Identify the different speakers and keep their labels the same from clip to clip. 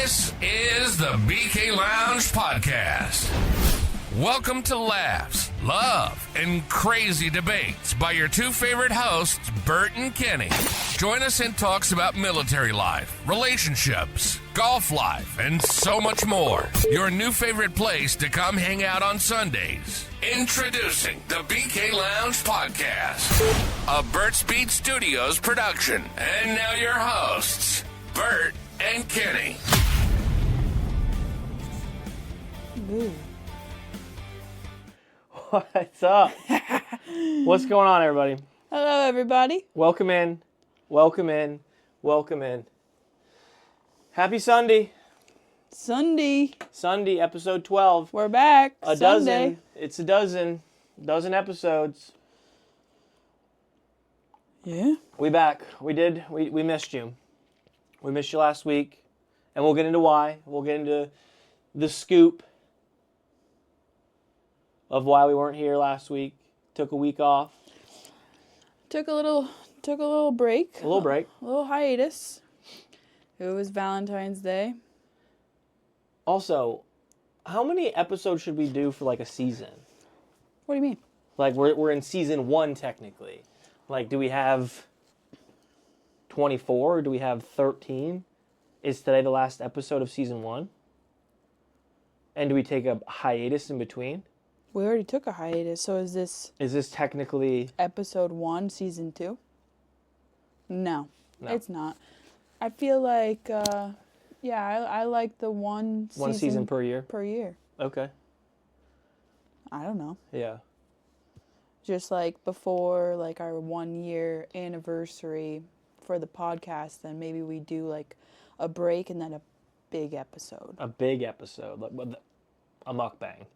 Speaker 1: This is the BK Lounge Podcast. Welcome to laughs, love, and crazy debates by your two favorite hosts, Burt and Kenny. Join us in talks about military life, relationships, golf life, and so much more. Your new favorite place to come hang out on Sundays. Introducing the BK Lounge Podcast, a Burts Beat Studios production. And now your hosts, Burt and Kenny.
Speaker 2: Ooh.
Speaker 3: What's up? What's going on, everybody?
Speaker 2: Hello, everybody.
Speaker 3: Welcome in. Welcome in. Welcome in. Happy Sunday.
Speaker 2: Sunday,
Speaker 3: episode 12.
Speaker 2: we're back.
Speaker 3: A
Speaker 2: Sunday.
Speaker 3: dozen. It's a dozen. Dozen episodes.
Speaker 2: Yeah.
Speaker 3: We back. We missed you. We missed you last week. And we'll get into why. We'll get into the scoop of why we weren't here last week. Took a week off.
Speaker 2: Took a little break.
Speaker 3: A little break.
Speaker 2: A little hiatus. It was Valentine's Day.
Speaker 3: Also, how many episodes should we do for like a season?
Speaker 2: What do you mean?
Speaker 3: Like we're in season 1 technically. Like, do we have 24 or do we have 13? Is today the last episode of season 1? And do we take a hiatus in between?
Speaker 2: We already took a hiatus, so is this
Speaker 3: technically
Speaker 2: episode 1, season 2? No, it's not. I feel like, I like the one
Speaker 3: season per year?
Speaker 2: Per year.
Speaker 3: Okay.
Speaker 2: I don't know.
Speaker 3: Yeah.
Speaker 2: Just like before, like our 1-year anniversary for the podcast, then maybe we do like a break and then a big episode.
Speaker 3: A big episode. A mukbang.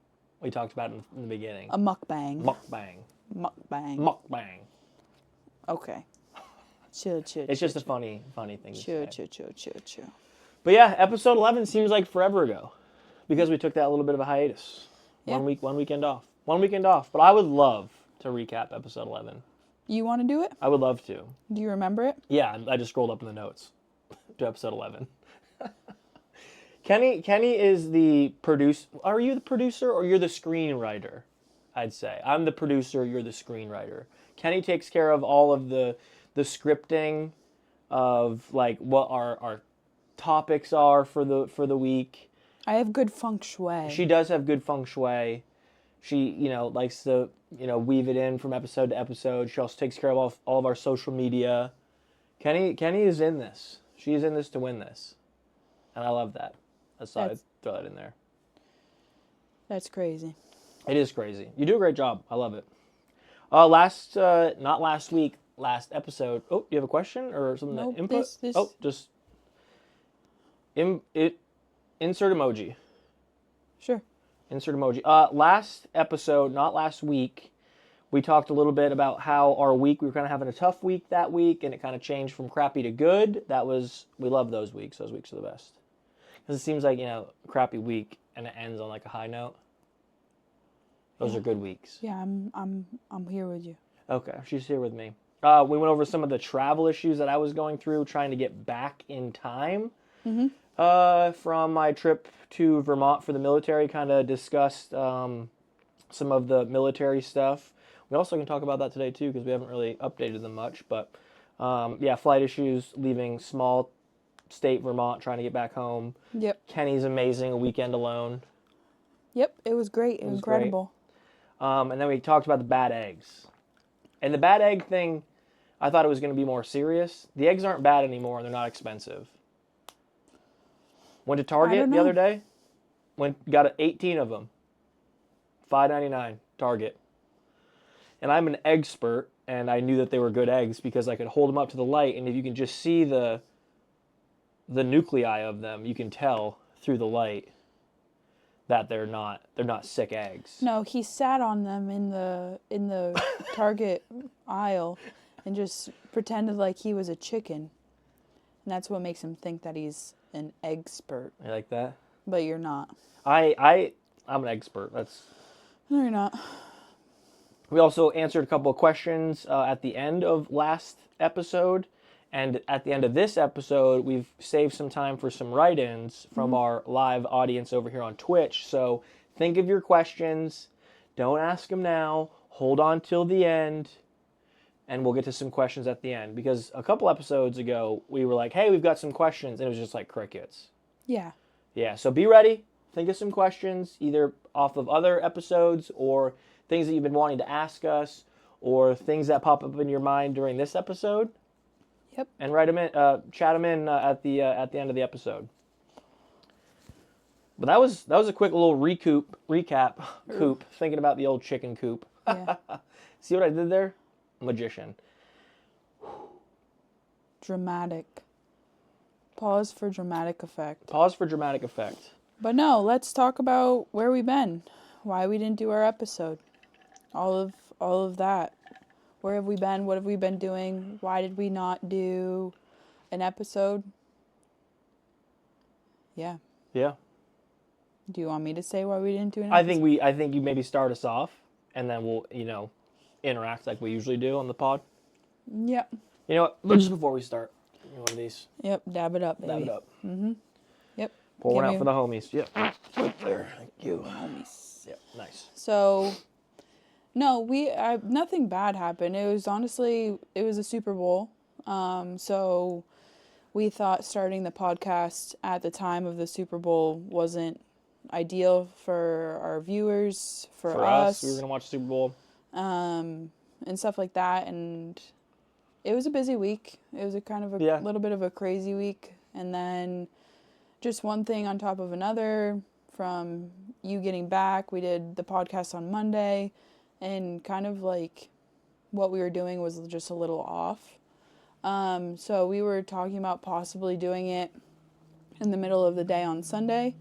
Speaker 3: We talked about it in the beginning.
Speaker 2: A mukbang.
Speaker 3: Mukbang.
Speaker 2: Mukbang.
Speaker 3: Mukbang.
Speaker 2: Okay. Chill.
Speaker 3: It's just a funny thing to say.
Speaker 2: Chill.
Speaker 3: But yeah, episode 11 seems like forever ago. Because we took that little bit of a hiatus.
Speaker 2: Yeah.
Speaker 3: One weekend off. But I would love to recap episode 11.
Speaker 2: You want to do it?
Speaker 3: I would love to.
Speaker 2: Do you remember it?
Speaker 3: Yeah, I just scrolled up in the notes to episode 11. Kenny is the producer. Are you the producer or you're the screenwriter? I'd say. I'm the producer, you're the screenwriter. Kenny takes care of all of the scripting of like what our topics are for the week.
Speaker 2: I have good feng shui.
Speaker 3: She does have good feng shui. She, likes to, weave it in from episode to episode. She also takes care of all of our social media. Kenny is in this. She's in this to win this. And I love that. I thought I'd throw that in there.
Speaker 2: That's crazy.
Speaker 3: It is crazy. You do a great job. I love it. Last episode. Oh, do you have a question or something
Speaker 2: Nope,
Speaker 3: to input?
Speaker 2: this...
Speaker 3: Oh, just insert emoji.
Speaker 2: Sure.
Speaker 3: Insert emoji. Last episode, not last week, we talked a little bit about how our week, we were kind of having a tough week that week, and it kind of changed from crappy to good. We love those weeks. Those weeks are the best. Because it seems like, a crappy week, and it ends on like a high note. Those are good weeks.
Speaker 2: Yeah, I'm here with you.
Speaker 3: Okay, she's here with me. We went over some of the travel issues that I was going through, trying to get back in time. Mm-hmm. From my trip to Vermont for the military, kind of discussed some of the military stuff. We also can talk about that today too, because we haven't really updated them much. But flight issues, leaving small state Vermont, trying to get back home.
Speaker 2: Yep.
Speaker 3: Kenny's amazing, a weekend alone.
Speaker 2: Yep, it was great. It was incredible.
Speaker 3: Great. And then we talked about the bad eggs. And the bad egg thing, I thought it was going to be more serious. The eggs aren't bad anymore, and they're not expensive. Went to Target the other day. Got 18 of them. $5.99, Target. And I'm an expert, and I knew that they were good eggs because I could hold them up to the light, and if you can just see the nuclei of them, you can tell through the light that they're not sick eggs.
Speaker 2: No, he sat on them in the Target aisle and just pretended like he was a chicken. And that's what makes him think that he's an expert.
Speaker 3: You like that?
Speaker 2: But you're not.
Speaker 3: I'm an expert.
Speaker 2: No, you're not.
Speaker 3: We also answered a couple of questions at the end of last episode, And at the end of this episode, we've saved some time for some write-ins from our live audience over here on Twitch. So think of your questions. Don't ask them now. Hold on till the end. And we'll get to some questions at the end. Because a couple episodes ago, we were like, hey, we've got some questions. And it was just like crickets.
Speaker 2: Yeah.
Speaker 3: Yeah, so be ready. Think of some questions, either off of other episodes or things that you've been wanting to ask us or things that pop up in your mind during this episode.
Speaker 2: Yep.
Speaker 3: And write them in, chat them in at the end of the episode. But that was a quick little recap, thinking about the old chicken coop.
Speaker 2: Yeah.
Speaker 3: See what I did there? Magician.
Speaker 2: Dramatic. Pause for dramatic effect.
Speaker 3: Pause for dramatic effect.
Speaker 2: But no, let's talk about where we've been, why we didn't do our episode, all of that. Where have we been? What have we been doing? Why did we not do an episode? Yeah.
Speaker 3: Yeah.
Speaker 2: Do you want me to say why we didn't do an episode?
Speaker 3: I think you maybe start us off, and then we'll interact like we usually do on the pod.
Speaker 2: Yep.
Speaker 3: You know what? Just before we start, give me one of these.
Speaker 2: Yep. Dab it up, baby.
Speaker 3: Dab it up.
Speaker 2: Mm-hmm. Yep.
Speaker 3: Pour one out for the homies. Yep. Right there. Thank you.
Speaker 2: Homies.
Speaker 3: Yep. Nice.
Speaker 2: So, no, nothing bad happened. It was honestly, it was a Super Bowl. So we thought starting the podcast at the time of the Super Bowl wasn't ideal for our viewers, for us.
Speaker 3: We were going to watch Super Bowl.
Speaker 2: And stuff like that. And it was a busy week. It was a kind of a little bit of a crazy week. And then just one thing on top of another, from you getting back, we did the podcast on Monday, and kind of like what we were doing was just a little off. So we were talking about possibly doing it in the middle of the day on Sunday,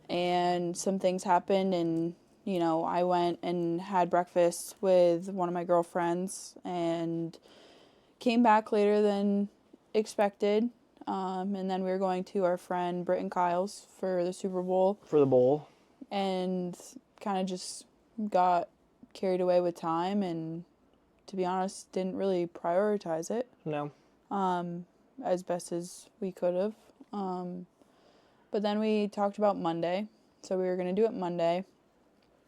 Speaker 2: and some things happened, and I went and had breakfast with one of my girlfriends and came back later than expected. And then we were going to our friend Burt and Kyle's for the Super Bowl.
Speaker 3: For the bowl.
Speaker 2: And kind of just got carried away with time, and to be honest, didn't really prioritize it.
Speaker 3: No.
Speaker 2: As best as we could have. But then we talked about Monday, so we were going to do it Monday.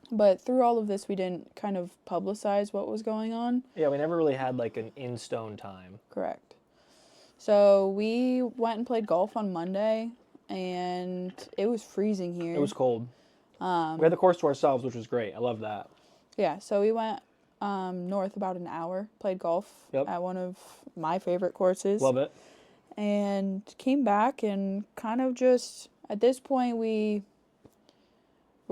Speaker 2: But through all of this, we didn't kind of publicize what was going on.
Speaker 3: Yeah, we never really had like an in-stone time.
Speaker 2: Correct. So we went and played golf on Monday, and it was freezing here.
Speaker 3: It was cold. We had the course to ourselves, which was great. I love that.
Speaker 2: Yeah, so we went north about an hour, played golf at one of my favorite courses.
Speaker 3: Love it.
Speaker 2: And came back and kind of just, at this point, we're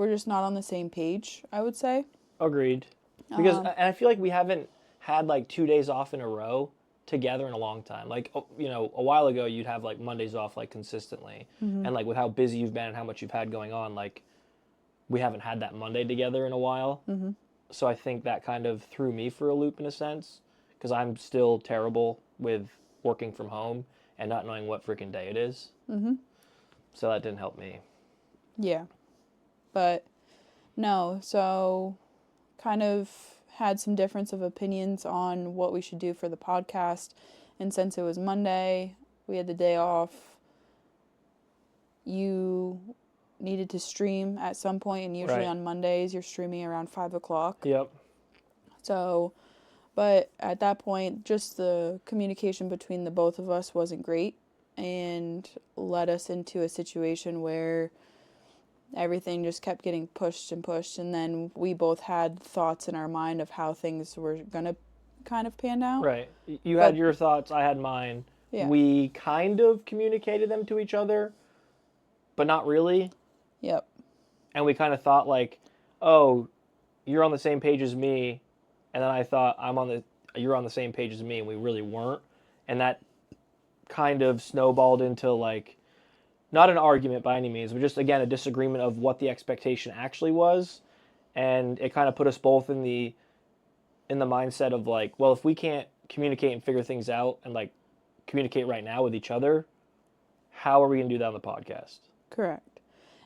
Speaker 2: just not on the same page, I would say. Agreed.
Speaker 3: Because, and I feel like we haven't had like 2 days off in a row together in a long time. Like, a while ago you'd have like Mondays off like consistently. Mm-hmm. And like with how busy you've been and how much you've had going on, like we haven't had that Monday together in a while. Mm-hmm. So I think that kind of threw me for a loop in a sense, because I'm still terrible with working from home and not knowing what freaking day it is. Mm-hmm. So that didn't help me.
Speaker 2: Yeah. But no, so kind of had some difference of opinions on what we should do for the podcast. And since it was Monday, we had the day off. You needed to stream at some point, and usually on Mondays you're streaming around 5 o'clock.
Speaker 3: Yep.
Speaker 2: So, but at that point, just the communication between the both of us wasn't great, and led us into a situation where everything just kept getting pushed, and then we both had thoughts in our mind of how things were going to kind of pan out.
Speaker 3: Right. You had your thoughts, I had mine. Yeah. We kind of communicated them to each other, but not really.
Speaker 2: Yep.
Speaker 3: And we kind of thought like, oh, you're on the same page as me, and then I thought you're on the same page as me, and we really weren't. And that kind of snowballed into like, not an argument by any means, but just, again, a disagreement of what the expectation actually was. And it kind of put us both in the mindset of like, well, if we can't communicate and figure things out and like communicate right now with each other, how are we going to do that on the podcast?
Speaker 2: Correct.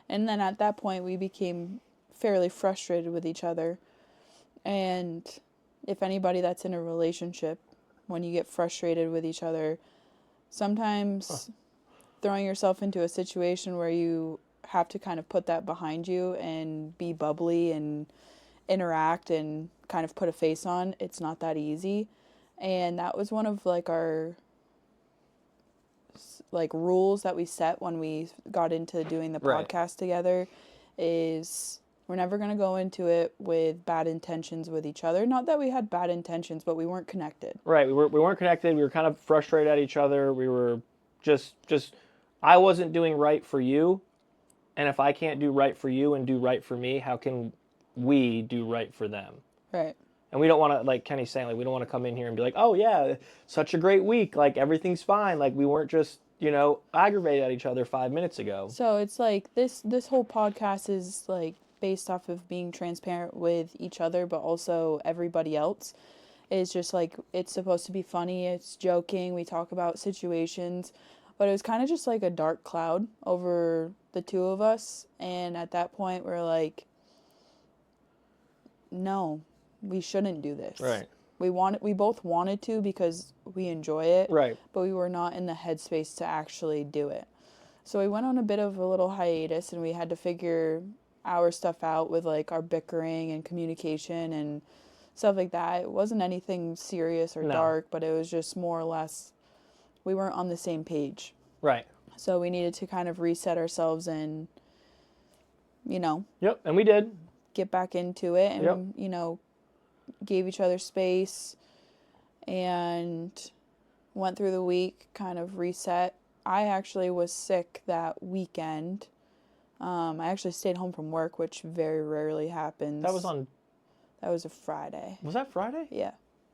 Speaker 2: And then at that point, we became fairly frustrated with each other. And if anybody that's in a relationship, when you get frustrated with each other, sometimes throwing yourself into a situation where you have to kind of put that behind you and be bubbly and interact and kind of put a face on, it's not that easy. And that was one of like our like rules that we set when we got into doing the podcast together, is we're never going to go into it with bad intentions with each other. Not that we had bad intentions, but we weren't connected.
Speaker 3: Right. We weren't connected. We were kind of frustrated at each other. We were just I wasn't doing right for you. And if I can't do right for you and do right for me, how can we do right for them?
Speaker 2: Right.
Speaker 3: And we don't want to, like Kenny's saying, like, we don't want to come in here and be like, oh, yeah, such a great week. Like, everything's fine. Like, we weren't just, aggravated at each other 5 minutes ago.
Speaker 2: So it's like this whole podcast is, like, based off of being transparent with each other, but also everybody else. It's just, like, it's supposed to be funny. It's joking. We talk about situations. But it was kind of just, like, a dark cloud over the two of us. And at that point, we're like, no, we shouldn't do this.
Speaker 3: Right.
Speaker 2: We both wanted to because we enjoy it.
Speaker 3: Right.
Speaker 2: But we were not in the headspace to actually do it. So we went on a bit of a little hiatus, and we had to figure our stuff out with, like, our bickering and communication and stuff like that. It wasn't anything serious or dark, but it was just more or less we weren't on the same page.
Speaker 3: Right.
Speaker 2: So we needed to kind of reset ourselves and,
Speaker 3: Yep, and we did.
Speaker 2: Get back into it and, gave each other space and went through the week, kind of reset. I actually was sick that weekend. I actually stayed home from work, which very rarely happens.
Speaker 3: That was
Speaker 2: a Friday.
Speaker 3: Was that Friday?
Speaker 2: Yeah.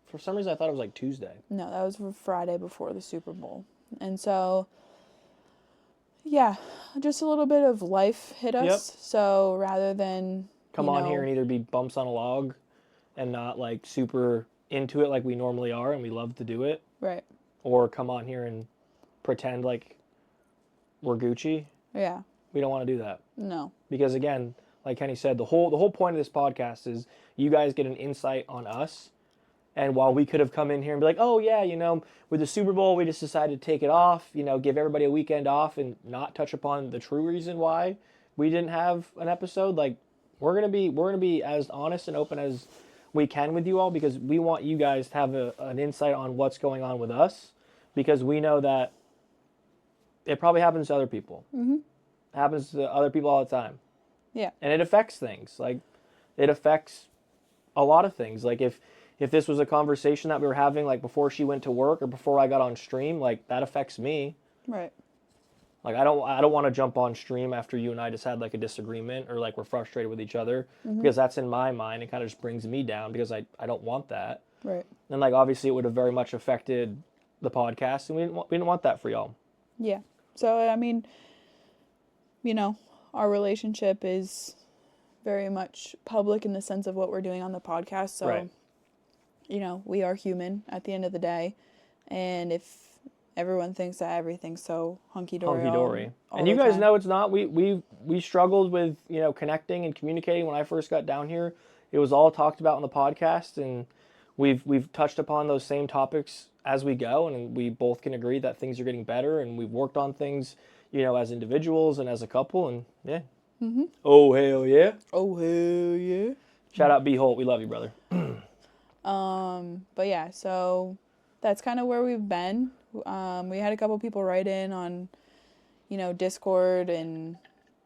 Speaker 3: For some reason, I thought it was like Tuesday.
Speaker 2: No, that was Friday before the Super Bowl. And so, yeah, just a little bit of life hit us.
Speaker 3: Yep.
Speaker 2: So rather than
Speaker 3: come on here and either be bumps on a log and not like super into it like we normally are and we love to do it.
Speaker 2: Right.
Speaker 3: Or come on here and pretend like we're Gucci.
Speaker 2: Yeah.
Speaker 3: We don't want to do that.
Speaker 2: No.
Speaker 3: Because again, like Kenny said, the whole point of this podcast is you guys get an insight on us. And while we could have come in here and be like, oh yeah, with the Super Bowl, we just decided to take it off, give everybody a weekend off and not touch upon the true reason why we didn't have an episode. Like, we're gonna be as honest and open as we can with you all, because we want you guys to have an insight on what's going on with us, because we know that it probably happens to other people. Mm-hmm. It happens to other people all the time.
Speaker 2: Yeah.
Speaker 3: And it affects things. Like, it affects a lot of things. Like, if this was a conversation that we were having, like, before she went to work or before I got on stream, like, that affects me.
Speaker 2: Right.
Speaker 3: Like, I don't want to jump on stream after you and I just had, like, a disagreement or, like, we're frustrated with each other, because that's in my mind. It kind of just brings me down because I don't want that.
Speaker 2: Right.
Speaker 3: And, like, obviously it would have very much affected the podcast, and we didn't want that for y'all.
Speaker 2: Yeah. So, I mean, our relationship is very much public in the sense of what we're doing on the podcast. So,
Speaker 3: right.
Speaker 2: We are human at the end of the day. And if everyone thinks that everything's so hunky-dory.
Speaker 3: And you guys know it's not. We struggled with, connecting and communicating when I first got down here. It was all talked about on the podcast, and we've touched upon those same topics as we go, and we both can agree that things are getting better, and we've worked on things, as individuals and as a couple, and yeah. Mm-hmm. Oh, hell yeah.
Speaker 2: Oh, hell yeah.
Speaker 3: Shout out B. Holt. We love you, brother.
Speaker 2: But yeah, so that's kind of where we've been. We had a couple people write in on, Discord and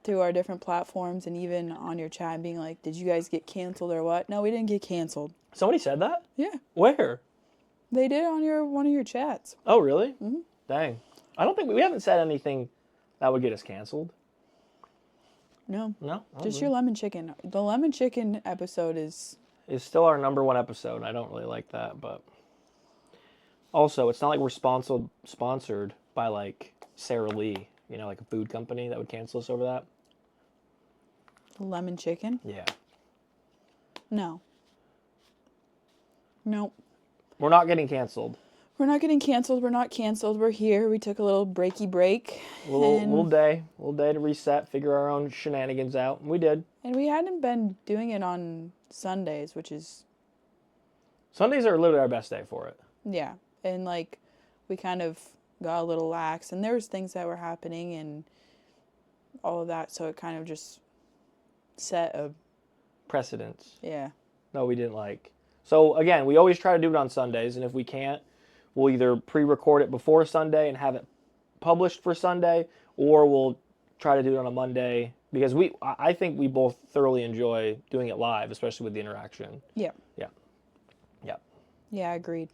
Speaker 2: through our different platforms, and even on your chat being like, did you guys get canceled or what? No, we didn't get canceled.
Speaker 3: Somebody said that?
Speaker 2: Yeah.
Speaker 3: Where?
Speaker 2: They did on one of your chats.
Speaker 3: Oh, really?
Speaker 2: Mm-hmm.
Speaker 3: Dang. I don't think we haven't said anything that would get us canceled.
Speaker 2: No.
Speaker 3: No?
Speaker 2: Just your lemon chicken. The lemon chicken episode is
Speaker 3: still our number one episode. I don't really like that, but also, it's not like we're sponsored by, like, Sara Lee, like a food company that would cancel us over that.
Speaker 2: Lemon chicken?
Speaker 3: Yeah.
Speaker 2: No. Nope.
Speaker 3: We're not getting canceled.
Speaker 2: We're not getting canceled. We're not canceled. We're here. We took a little breaky break.
Speaker 3: Little day to reset, figure our own shenanigans out. And we did.
Speaker 2: And we hadn't been doing it on Sundays, which is...
Speaker 3: Sundays are literally our best day for it.
Speaker 2: Yeah. And, like, we kind of got a little lax, and there was things that were happening and all of that, so it kind of just set a
Speaker 3: precedence.
Speaker 2: Yeah.
Speaker 3: No, we didn't like. So again, we always try to do it on Sundays, and if we can't, we'll either pre-record it before Sunday and have it published for Sunday, or we'll try to do it on a Monday, because I think we both thoroughly enjoy doing it live, especially with the interaction.
Speaker 2: Yeah.
Speaker 3: Yeah. Yeah.
Speaker 2: Yeah, agreed.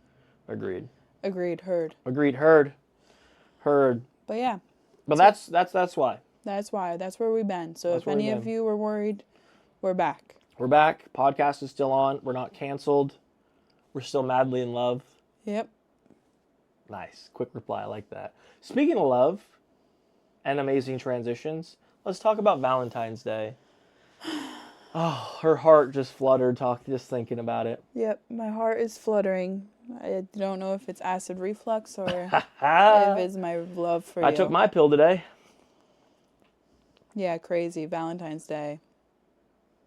Speaker 3: Agreed.
Speaker 2: Agreed, heard.
Speaker 3: Agreed, heard. Heard.
Speaker 2: But yeah.
Speaker 3: But that's why.
Speaker 2: That's why. That's where we've been. So
Speaker 3: That's
Speaker 2: if any of you were worried, we're back.
Speaker 3: We're back. Podcast is still on. We're not canceled. We're still madly in love.
Speaker 2: Yep.
Speaker 3: Nice. Quick reply. I like that. Speaking of love and amazing transitions, let's talk about Valentine's Day. Oh, her heart just fluttered just thinking about it.
Speaker 2: Yep. My heart is fluttering. I don't know if it's acid reflux or if it's my love for you.
Speaker 3: I took my pill today.
Speaker 2: Yeah, crazy. Valentine's Day.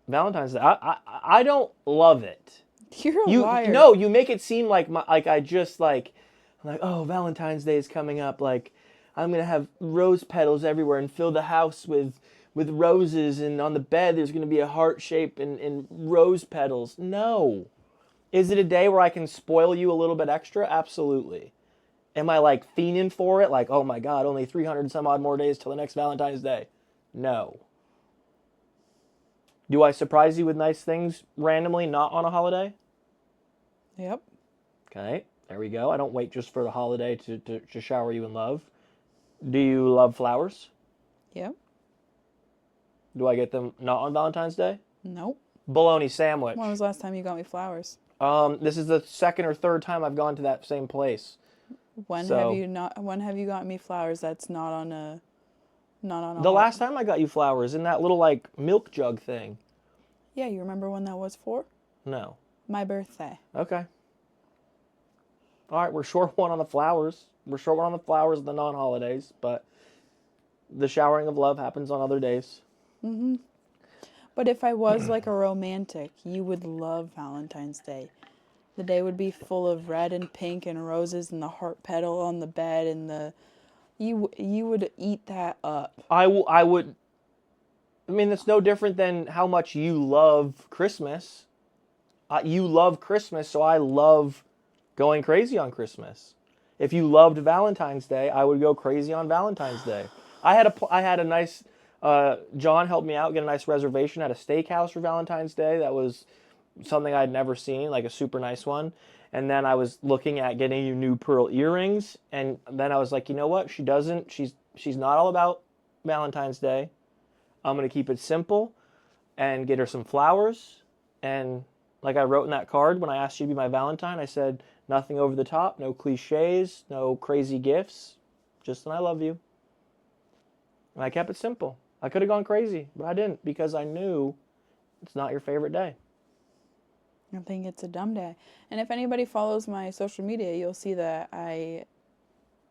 Speaker 3: Valentine's Day. I don't love it.
Speaker 2: You're a liar.
Speaker 3: No, you make it seem like I'm like, oh, Valentine's Day is coming up. Like, I'm gonna have rose petals everywhere and fill the house with roses, and on the bed there's gonna be a heart shape and rose petals. No. Is it a day where I can spoil you a little bit extra? Absolutely. Am I like fiending for it? Like, oh my God, only 300 some odd more days till the next Valentine's Day. No. Do I surprise you with nice things randomly, not on a holiday?
Speaker 2: Yep.
Speaker 3: Okay, there we go. I don't wait just for the holiday to shower you in love. Do you love flowers?
Speaker 2: Yep.
Speaker 3: Do I get them not on Valentine's Day?
Speaker 2: Nope.
Speaker 3: Bologna sandwich.
Speaker 2: When was the last time you got me flowers?
Speaker 3: This is the second or third time I've gone to that same place.
Speaker 2: When have you gotten me flowers that's not on a
Speaker 3: The last time I got you flowers in that little like milk jug thing.
Speaker 2: Yeah, you remember when that was for?
Speaker 3: No.
Speaker 2: My birthday.
Speaker 3: Okay. All right, we're short one on the flowers. We're short one on the flowers and the non-holidays, but the showering of love happens on other days.
Speaker 2: Mm-hmm. But if I was like a romantic, you would love Valentine's Day. The day would be full of red and pink and roses and the heart petal on the bed and you would eat that up.
Speaker 3: I would. I mean, it's no different than how much you love Christmas. You love Christmas, so I love going crazy on Christmas. If you loved Valentine's Day, I would go crazy on Valentine's Day. I had a nice. John helped me out get a nice reservation at a steakhouse for Valentine's Day. That was something I'd never seen, like a super nice one. And then I was looking at getting you new pearl earrings, and then I was like, you know what? She's not all about Valentine's Day. I'm gonna keep it simple, and get her some flowers. And like I wrote in that card when I asked you to be my Valentine, I said nothing over the top, no cliches, no crazy gifts, just an I love you. And I kept it simple. I could have gone crazy, but I didn't, because I knew it's not your favorite day.
Speaker 2: I think it's a dumb day. And if anybody follows my social media, you'll see that I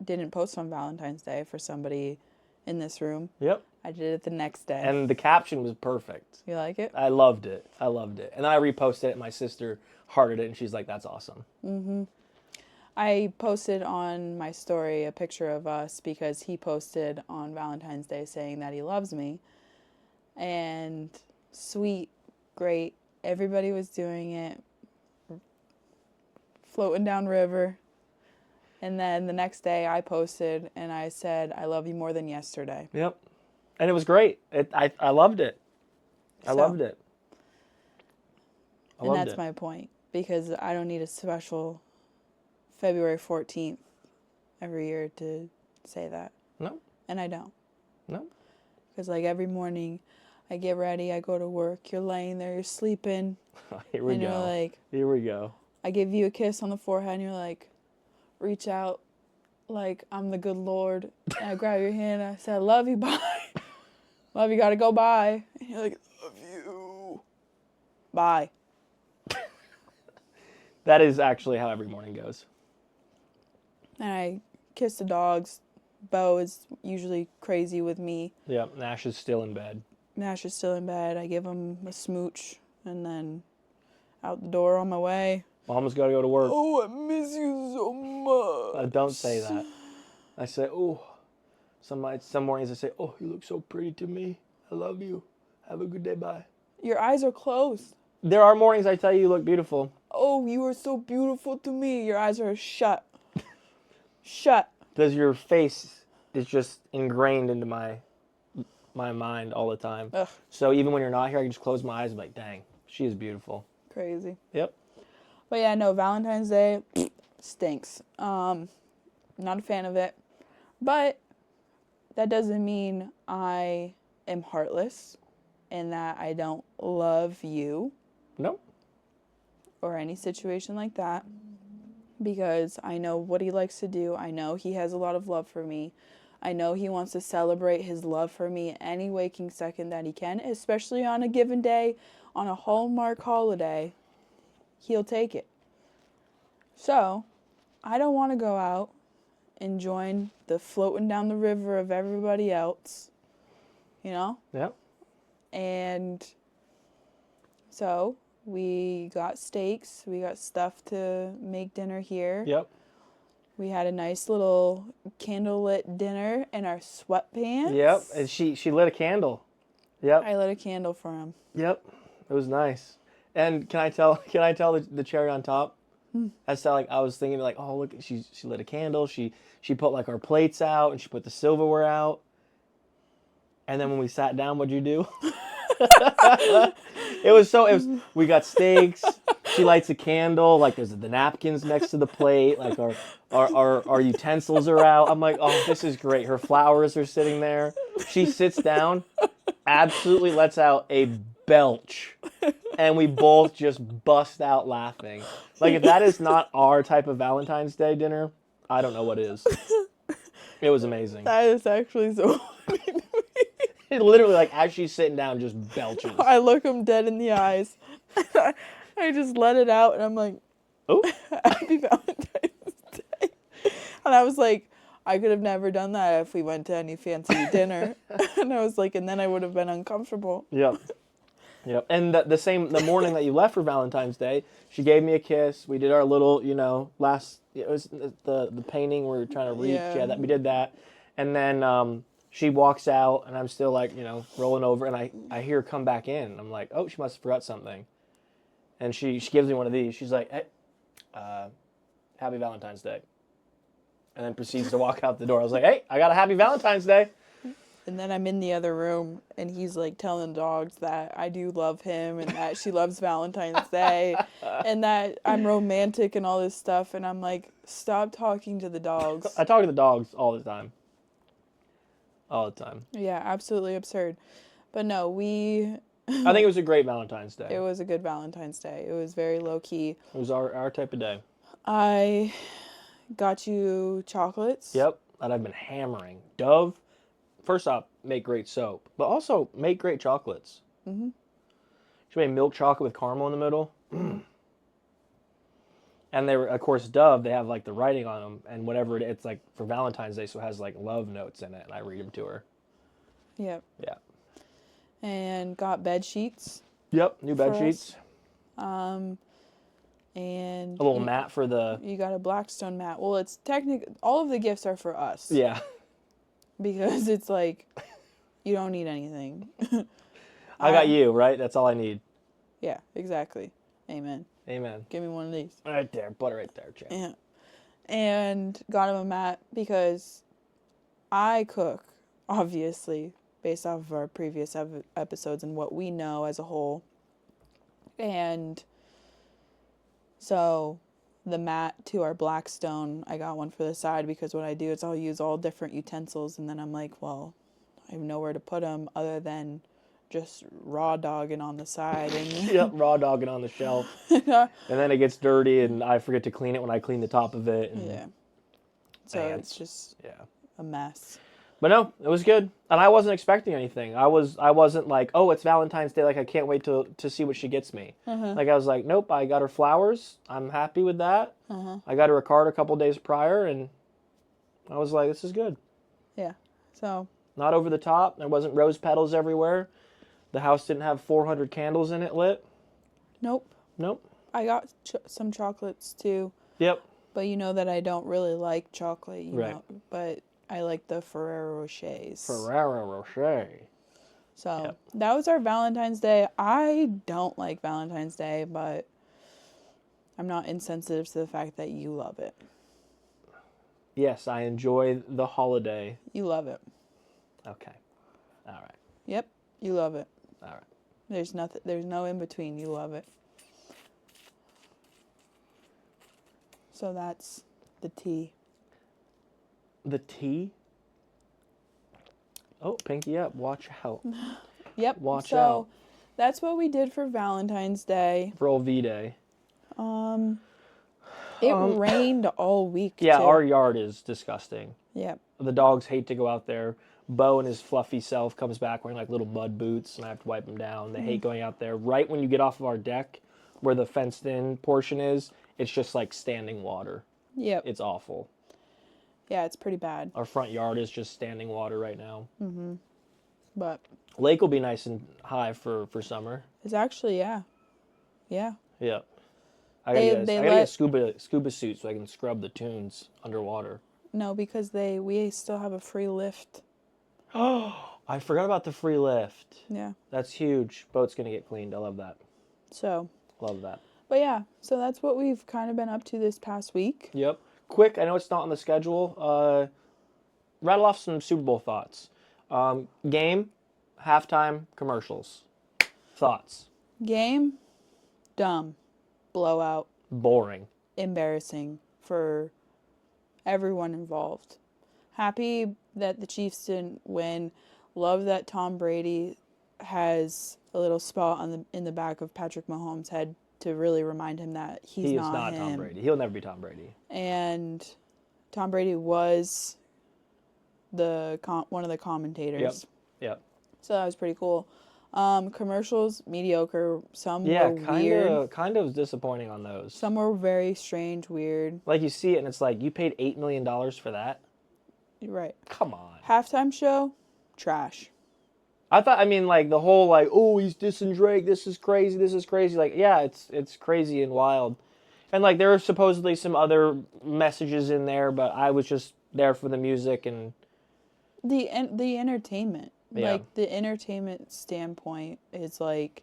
Speaker 2: didn't post on Valentine's Day for somebody in this room.
Speaker 3: Yep.
Speaker 2: I did it the next day.
Speaker 3: And the caption was perfect.
Speaker 2: You like it?
Speaker 3: I loved it. And then I reposted it, and my sister hearted it, and she's like, that's awesome.
Speaker 2: Mm-hmm. I posted on my story a picture of us because he posted on Valentine's Day saying that he loves me. And sweet, great. Everybody was doing it, floating down river. And then the next day I posted and I said, I love you more than yesterday.
Speaker 3: Yep. And it was great. I loved it. I loved it.
Speaker 2: And that's my point, because I don't need a special February 14th every year to say that.
Speaker 3: No.
Speaker 2: And I don't.
Speaker 3: No.
Speaker 2: Because like every morning I get ready, I go to work, you're laying there, you're sleeping.
Speaker 3: Here we go.
Speaker 2: You're like,
Speaker 3: here we go.
Speaker 2: I give you a kiss on the forehead and you're like, reach out like I'm the good Lord. And I grab your hand and I say, I love you, bye. Love you, gotta go, bye. And you're like, love you. Bye.
Speaker 3: That is actually how every morning goes.
Speaker 2: And I kiss the dogs. Bo is usually crazy with me.
Speaker 3: Yep, Nash is still in bed.
Speaker 2: Nash is still in bed. I give him a smooch and then out the door on my way.
Speaker 3: Mama's got to go to work.
Speaker 2: Oh, I miss you so much.
Speaker 3: Don't say that. I say, oh. Some mornings I say, oh, you look so pretty to me. I love you. Have a good day. Bye.
Speaker 2: Your eyes are closed.
Speaker 3: There are mornings I tell you look beautiful.
Speaker 2: Oh, you are so beautiful to me. Your eyes are shut. Shut.
Speaker 3: Because your face is just ingrained into my mind all the time.
Speaker 2: Ugh.
Speaker 3: So even when you're not here, I can just close my eyes and be like, dang, she is beautiful.
Speaker 2: Crazy.
Speaker 3: Yep.
Speaker 2: But yeah, no, Valentine's Day stinks. Not a fan of it. But that doesn't mean I am heartless and that I don't love you.
Speaker 3: Nope.
Speaker 2: Or any situation like that. Because I know what he likes to do. I know he has a lot of love for me. I know he wants to celebrate his love for me any waking second that he can, especially on a given day, on a Hallmark holiday. He'll take it. So, I don't want to go out and join the floating down the river of everybody else. You know?
Speaker 3: Yep.
Speaker 2: And so, we got steaks. We got stuff to make dinner here.
Speaker 3: Yep.
Speaker 2: We had a nice little candlelit dinner in our sweatpants.
Speaker 3: Yep. And she lit a candle. Yep.
Speaker 2: I lit a candle for him.
Speaker 3: Yep. It was nice. And can I tell the cherry on top? That's how, like, I was thinking, like, oh, look, she lit a candle. She put, like, our plates out, and she put the silverware out. And then when we sat down, what'd you do? We got steaks. She lights a candle. Like, there's the napkins next to the plate. Like, our utensils are out. I'm like, oh, this is great. Her flowers are sitting there. She sits down, absolutely lets out a belch. And we both just bust out laughing. Like, if that is not our type of Valentine's Day dinner, I don't know what is. It was amazing.
Speaker 2: That is actually so funny to me.
Speaker 3: It literally, like, as she's sitting down, just belches.
Speaker 2: I look him dead in the eyes. I just let it out, and I'm like,
Speaker 3: oh,
Speaker 2: Happy Valentine's Day. And I was like, I could have never done that if we went to any fancy dinner. And I was like, and then I would have been uncomfortable.
Speaker 3: Yep. Yep. And the morning that you left for Valentine's Day, she gave me a kiss. We did our little, it was the painting we were trying to reach. Yeah, that we did that. And then she walks out, and I'm still, like, rolling over, and I hear her come back in. I'm like, oh, she must have forgot something. And she gives me one of these. She's like, hey, Happy Valentine's Day. And then proceeds to walk out the door. I was like, hey, I got a Happy Valentine's Day.
Speaker 2: And then I'm in the other room, and he's, like, telling the dogs that I do love him and that she loves Valentine's Day and that I'm romantic and all this stuff. And I'm like, stop talking to the dogs.
Speaker 3: I talk to the dogs all the time. All the time.
Speaker 2: Yeah, absolutely absurd. But no,
Speaker 3: I think it was a great Valentine's Day.
Speaker 2: It was a good Valentine's Day. It was very low-key.
Speaker 3: It was our type of day.
Speaker 2: I got you chocolates.
Speaker 3: Yep, that I've been hammering. Dove, first off, make great soap, but also make great chocolates. Mm-hmm. She made milk chocolate with caramel in the middle. And they were, of course, Dove, they have, like, the writing on them, and whatever it's like for Valentine's Day, so it has, like, love notes in it, and I read them to her.
Speaker 2: Yep.
Speaker 3: Yeah.
Speaker 2: And got bed sheets.
Speaker 3: Yep, new bed sheets.
Speaker 2: And
Speaker 3: a little mat for the...
Speaker 2: You got a Blackstone mat. Well, it's all of the gifts are for us.
Speaker 3: Yeah.
Speaker 2: Because it's like, you don't need anything.
Speaker 3: I got you, right? That's all I need.
Speaker 2: Yeah, exactly. Amen.
Speaker 3: Amen.
Speaker 2: Give me one of these.
Speaker 3: Right there. Butter right there, champ.
Speaker 2: Yeah. And got him a mat because I cook, obviously, based off of our previous episodes and what we know as a whole. And so the mat to our Blackstone, I got one for the side because what I do is I'll use all different utensils, and then I'm like, well, I have nowhere to put them other than just raw dogging on the side. And
Speaker 3: yep, raw dogging on the shelf. And then it gets dirty, and I forget to clean it when I clean the top of it. And
Speaker 2: yeah. So it's just a mess.
Speaker 3: But no, it was good. And I wasn't expecting anything. I wasn't like, oh, it's Valentine's Day, like I can't wait to see what she gets me. Like I was like, nope, I got her flowers. I'm happy with that. I got her a card a couple days prior, and I was like, this is good.
Speaker 2: Yeah. So
Speaker 3: not over the top. There wasn't rose petals everywhere. The house didn't have 400 candles in it lit.
Speaker 2: Nope.
Speaker 3: Nope.
Speaker 2: I got some chocolates too.
Speaker 3: Yep.
Speaker 2: But you know that I don't really like chocolate, you
Speaker 3: Right.
Speaker 2: know, but I like the Ferrero Rochers.
Speaker 3: Ferrero Rocher.
Speaker 2: So that was our Valentine's Day. I don't like Valentine's Day, but I'm not insensitive to the fact that you love it.
Speaker 3: Yes, I enjoy the holiday.
Speaker 2: You love it.
Speaker 3: Okay. All right.
Speaker 2: Yep, you love it.
Speaker 3: All right.
Speaker 2: There's no in between. You love it. So that's the tea.
Speaker 3: The tea? Oh, pinky up. Watch out.
Speaker 2: Yep.
Speaker 3: Watch
Speaker 2: so
Speaker 3: out.
Speaker 2: That's what we did for Valentine's Day.
Speaker 3: For old V-Day.
Speaker 2: It rained all week.
Speaker 3: Yeah,
Speaker 2: too.
Speaker 3: our yard is disgusting.
Speaker 2: Yep.
Speaker 3: The dogs hate to go out there. Bo and his fluffy self comes back wearing like little mud boots, and I have to wipe them down. They hate going out there. Right when you get off of our deck, where the fenced-in portion is, it's just like standing water.
Speaker 2: Yep.
Speaker 3: It's awful.
Speaker 2: Yeah, it's pretty bad.
Speaker 3: Our front yard is just standing water right now.
Speaker 2: But
Speaker 3: Lake will be nice and high for summer.
Speaker 2: it's actually, yeah.
Speaker 3: Yeah. I gotta
Speaker 2: They
Speaker 3: get a scuba suit so I can scrub the tunes underwater.
Speaker 2: No, because we still have a free lift.
Speaker 3: Oh, I forgot about the free lift.
Speaker 2: Yeah.
Speaker 3: That's huge. Boat's gonna get cleaned. I love that.
Speaker 2: So.
Speaker 3: Love that.
Speaker 2: But yeah, so that's what we've kind of been up to this past week.
Speaker 3: Yep. Quick, I know it's not on the schedule. Rattle off some Super Bowl thoughts. Game, halftime, commercials. Thoughts.
Speaker 2: Game, dumb, blowout,
Speaker 3: Boring.
Speaker 2: embarrassing for everyone involved. Happy that the Chiefs didn't win. Love that Tom Brady has a little spot in the back of Patrick Mahomes' head to really remind him that he is not him.
Speaker 3: Tom Brady. He'll never be Tom Brady.
Speaker 2: And Tom Brady was one of the commentators.
Speaker 3: Yep.
Speaker 2: So that was pretty cool. Commercials, mediocre. Some were weird.
Speaker 3: Kind of disappointing on those.
Speaker 2: Some were very strange, weird.
Speaker 3: Like you see it and it's like, you paid $8 million for that?
Speaker 2: Right.
Speaker 3: Come on.
Speaker 2: Halftime show, trash.
Speaker 3: Like the whole like, oh, he's dissing Drake. This is crazy. Like, yeah, it's crazy and wild. And like there were supposedly some other messages in there, but I was just there for the music and
Speaker 2: the entertainment.
Speaker 3: Yeah.
Speaker 2: Like the entertainment standpoint is like,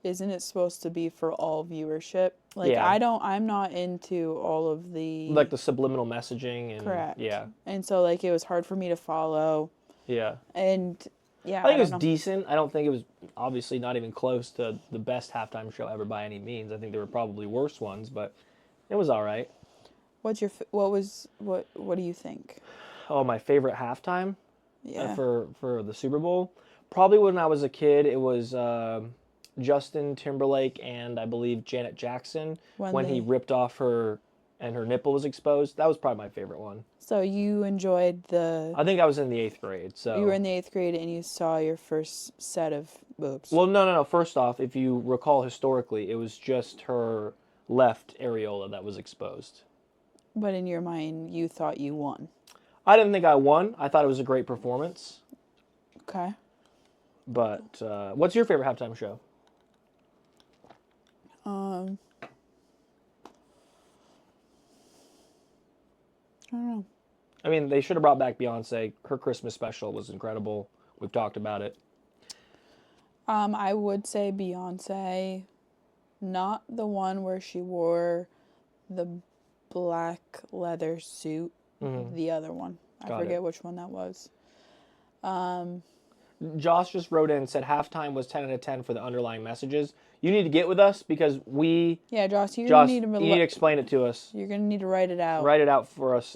Speaker 2: isn't it supposed to be for all viewership? Like
Speaker 3: Yeah.
Speaker 2: I'm not into all of the
Speaker 3: like the subliminal messaging and
Speaker 2: correct.
Speaker 3: Yeah.
Speaker 2: And so like it was hard for me to follow.
Speaker 3: Yeah.
Speaker 2: And yeah,
Speaker 3: I think it was
Speaker 2: don't know.
Speaker 3: decent. I don't think it was obviously not even close to the best halftime show ever by any means. I think there were probably worse ones, but it was all right.
Speaker 2: What do you think?
Speaker 3: Oh, my favorite halftime
Speaker 2: Yeah.
Speaker 3: for the Super Bowl? Probably when I was a kid, it was Justin Timberlake and I believe Janet Jackson when he ripped off her and her nipple was exposed. That was probably my favorite one.
Speaker 2: So you enjoyed
Speaker 3: I think I was in the 8th grade. So
Speaker 2: you were in the 8th grade and you saw your first set of boobs.
Speaker 3: Well, no. First off, if you recall historically, it was just her left areola that was exposed.
Speaker 2: But in your mind, you thought you won.
Speaker 3: I didn't think I won. I thought it was a great performance.
Speaker 2: Okay.
Speaker 3: But what's your favorite halftime show?
Speaker 2: I don't know.
Speaker 3: I mean, they should have brought back Beyonce. Her Christmas special was incredible. We've talked about it.
Speaker 2: I would say Beyonce, not the one where she wore the black leather suit.
Speaker 3: Mm-hmm.
Speaker 2: The other one. I forget which one that was.
Speaker 3: Josh just wrote in and said halftime was 10 out of 10 for the underlying messages. You need to get with us because we...
Speaker 2: Yeah, Josh, you
Speaker 3: Josh,
Speaker 2: need
Speaker 3: you need to explain it to us.
Speaker 2: You're going to need to write it out.
Speaker 3: Write it out for us.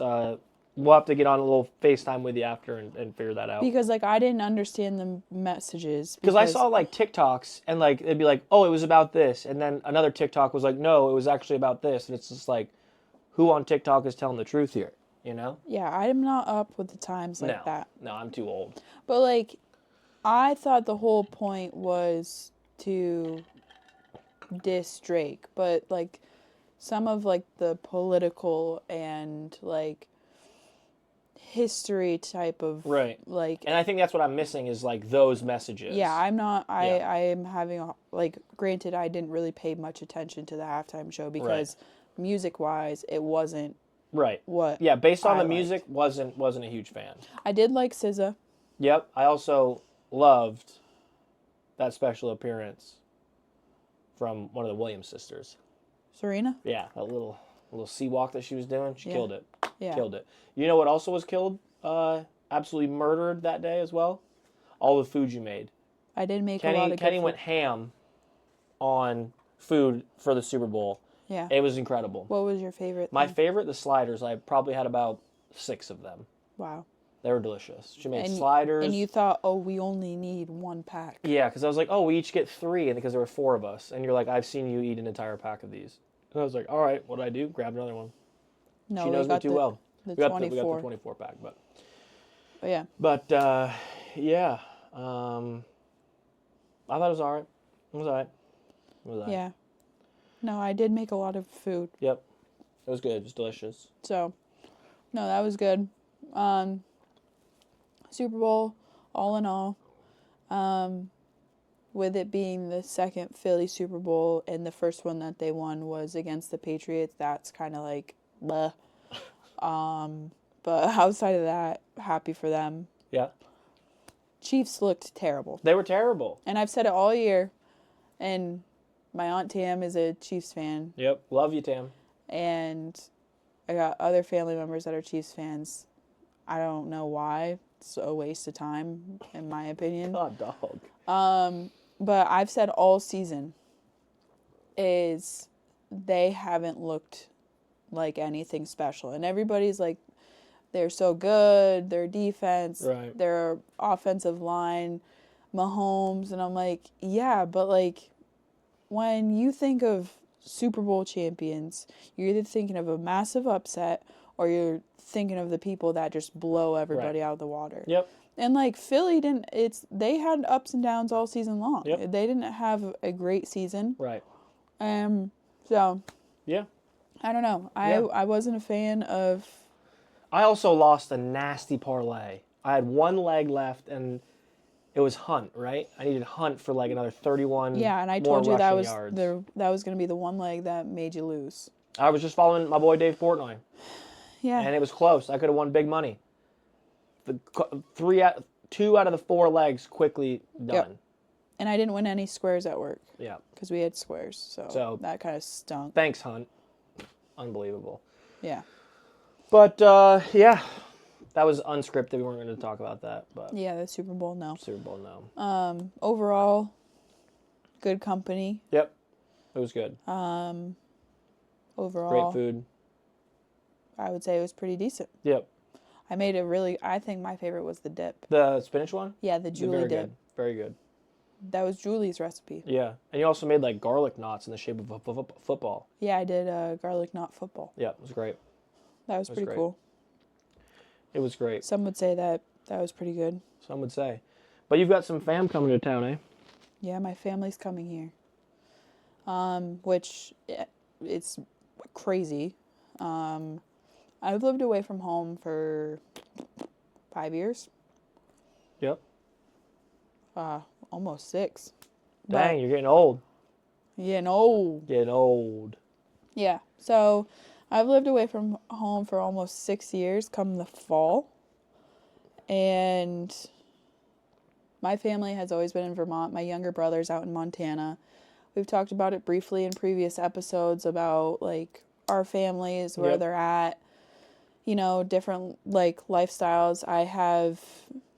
Speaker 3: We'll have to get on a little FaceTime with you after and figure that out.
Speaker 2: Because, like, I didn't understand the messages.
Speaker 3: Because I saw, like, TikToks, and, like, it'd be like, oh, it was about this. And then another TikTok was like, no, it was actually about this. And it's just like, who on TikTok is telling the truth here? You know?
Speaker 2: Yeah, I'm not up with the times like that.
Speaker 3: No, I'm too old.
Speaker 2: But, like, I thought the whole point was to diss Drake. But, like, some of, like, the political and, like, history type of...
Speaker 3: Right.
Speaker 2: Like...
Speaker 3: And I think that's what I'm missing is, like, those messages.
Speaker 2: Yeah, I'm not... I am having... Like, granted, I didn't really pay much attention to the halftime show because music-wise, it wasn't
Speaker 3: Right.
Speaker 2: what
Speaker 3: Yeah, based on
Speaker 2: I
Speaker 3: the music, wasn't a huge fan.
Speaker 2: I did like SZA.
Speaker 3: Yep. I also loved that special appearance from one of the Williams sisters.
Speaker 2: Serena?
Speaker 3: Yeah, that little sea walk that she was doing, she killed it.
Speaker 2: Yeah.
Speaker 3: Killed it. You know what also was killed? Absolutely murdered that day as well? All the food you made.
Speaker 2: I did make a lot of good
Speaker 3: Kenny
Speaker 2: food.
Speaker 3: went ham on food for the Super Bowl.
Speaker 2: Yeah.
Speaker 3: It was incredible.
Speaker 2: What was your favorite
Speaker 3: My
Speaker 2: thing?
Speaker 3: favorite, the sliders. I probably had about 6 of them.
Speaker 2: Wow.
Speaker 3: They were delicious. She made sliders.
Speaker 2: And you thought, oh, we only need 1 pack.
Speaker 3: Yeah, because I was like, oh, we each get 3, and because there were 4 of us. And you're like, I've seen you eat an entire pack of these. And I was like, all right, what did I do? Grab another one.
Speaker 2: No,
Speaker 3: she knows me too well.
Speaker 2: The
Speaker 3: we got
Speaker 2: 24.
Speaker 3: the 24 pack, but
Speaker 2: yeah.
Speaker 3: But yeah, I thought it was all right. It was all right.
Speaker 2: Yeah. No, I did make a lot of food.
Speaker 3: Yep, it was good. It was delicious.
Speaker 2: So, no, that was good. Super Bowl, all in all, with it being the second Philly Super Bowl and the first one that they won was against the Patriots, that's kind of like, bleh. But outside of that, happy for them.
Speaker 3: Yeah.
Speaker 2: Chiefs looked terrible.
Speaker 3: They were terrible.
Speaker 2: And I've said it all year, and my Aunt Tam is a Chiefs fan.
Speaker 3: Yep, love you, Tam.
Speaker 2: And I got other family members that are Chiefs fans. I don't know why. It's a waste of time, in my opinion.
Speaker 3: God, dog.
Speaker 2: But I've said all season is they haven't looked like anything special. And everybody's like, they're so good, their defense,
Speaker 3: right.
Speaker 2: Their offensive line, Mahomes. And I'm like, yeah, but like when you think of Super Bowl champions, you're either thinking of a massive upset or you're thinking of the people that just blow everybody out of the water.
Speaker 3: Yep.
Speaker 2: And like Philly they had ups and downs all season long.
Speaker 3: Yep.
Speaker 2: They didn't have a great season.
Speaker 3: Right.
Speaker 2: So
Speaker 3: yeah.
Speaker 2: I don't know. I wasn't a fan of.
Speaker 3: I also lost a nasty parlay. I had 1 leg left and it was Hunt, right? I needed Hunt for like another 31.
Speaker 2: Yeah, and I told you that was
Speaker 3: yards.
Speaker 2: that was going to be the 1 leg that made you lose.
Speaker 3: I was just following my boy Dave Portnoy.
Speaker 2: Yeah.
Speaker 3: And it was close. I could have won big money. 2 out of the 4 legs quickly done.
Speaker 2: Yep. And I didn't win any squares at work.
Speaker 3: Yeah.
Speaker 2: Because we had squares, so that kind of stunk.
Speaker 3: Thanks, Hunt. Unbelievable.
Speaker 2: Yeah.
Speaker 3: But yeah, that was unscripted. We weren't going to talk about that. But
Speaker 2: yeah, the Super Bowl, no.
Speaker 3: Super Bowl, no.
Speaker 2: Overall, good company.
Speaker 3: Yep, it was good.
Speaker 2: Overall,
Speaker 3: great food.
Speaker 2: I would say it was pretty decent.
Speaker 3: Yep.
Speaker 2: I think my favorite was the dip.
Speaker 3: The spinach one?
Speaker 2: Yeah, the Julie dip.
Speaker 3: Good. Very good.
Speaker 2: That was Julie's recipe.
Speaker 3: Yeah, and you also made like garlic knots in the shape of a football.
Speaker 2: Yeah, I did garlic knot football.
Speaker 3: Yeah, it was great.
Speaker 2: That was pretty cool.
Speaker 3: It was great.
Speaker 2: Some would say that was pretty good.
Speaker 3: Some would say. But you've got some fam coming to town, eh?
Speaker 2: Yeah, my family's coming here. Which, it's crazy. I've lived away from home for 5 years.
Speaker 3: Yep.
Speaker 2: Almost 6.
Speaker 3: Dang, you're getting old.
Speaker 2: Getting old.
Speaker 3: Getting old.
Speaker 2: Yeah. So I've lived away from home for almost 6 years come the fall. And my family has always been in Vermont. My younger brother's out in Montana. We've talked about it briefly in previous episodes about like our families, where they're at, you know, different like lifestyles. I have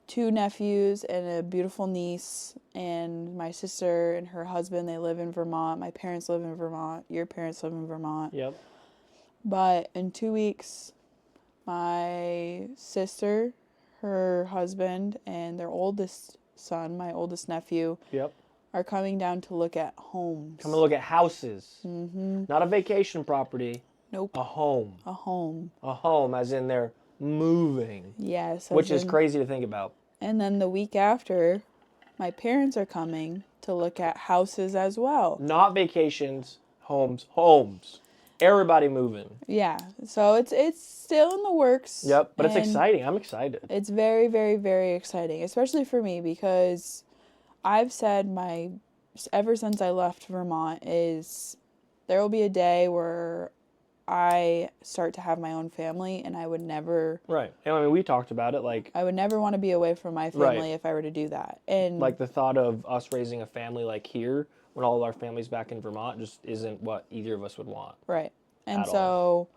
Speaker 2: 2 nephews and a beautiful niece, and my sister and her husband, they live in Vermont. My parents live in Vermont. Your parents live in Vermont.
Speaker 3: Yep.
Speaker 2: But in 2 weeks, my sister, her husband, and their oldest son, my oldest nephew, are coming down to look at homes.
Speaker 3: Come and look at houses. Mm-hmm. Not a vacation property.
Speaker 2: Nope.
Speaker 3: A home.
Speaker 2: A home.
Speaker 3: A home, as in they're moving.
Speaker 2: Yes.
Speaker 3: Which is crazy to think about.
Speaker 2: And then the week after, my parents are coming to look at houses as well.
Speaker 3: Not vacations, homes. Homes. Everybody moving.
Speaker 2: Yeah. So it's still in the works.
Speaker 3: Yep, but it's exciting. I'm excited.
Speaker 2: It's very, very, very exciting, especially for me, because I've said ever since I left Vermont is there will be a day where I start to have my own family, and I would never...
Speaker 3: Right. And I mean, we talked about it, like...
Speaker 2: I would never want to be away from my family if I were to do that. And
Speaker 3: like, the thought of us raising a family, like, here, when all of our family's back in Vermont, just isn't what either of us would want.
Speaker 2: Right. And so,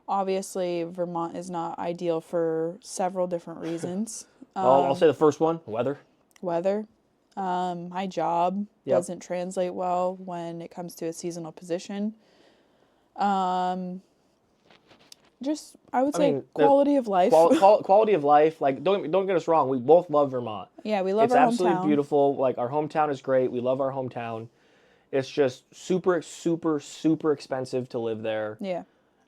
Speaker 2: obviously, Vermont is not ideal for several different reasons.
Speaker 3: I'll say the first one, weather.
Speaker 2: Weather. My job doesn't translate well when it comes to a seasonal position. Just, I would say, quality of life.
Speaker 3: Quality of life. Like, don't get us wrong. We both love Vermont.
Speaker 2: Yeah, we love our hometown. It's
Speaker 3: absolutely beautiful. Like, our hometown is great. We love our hometown. It's just super, super, super expensive to live there.
Speaker 2: Yeah.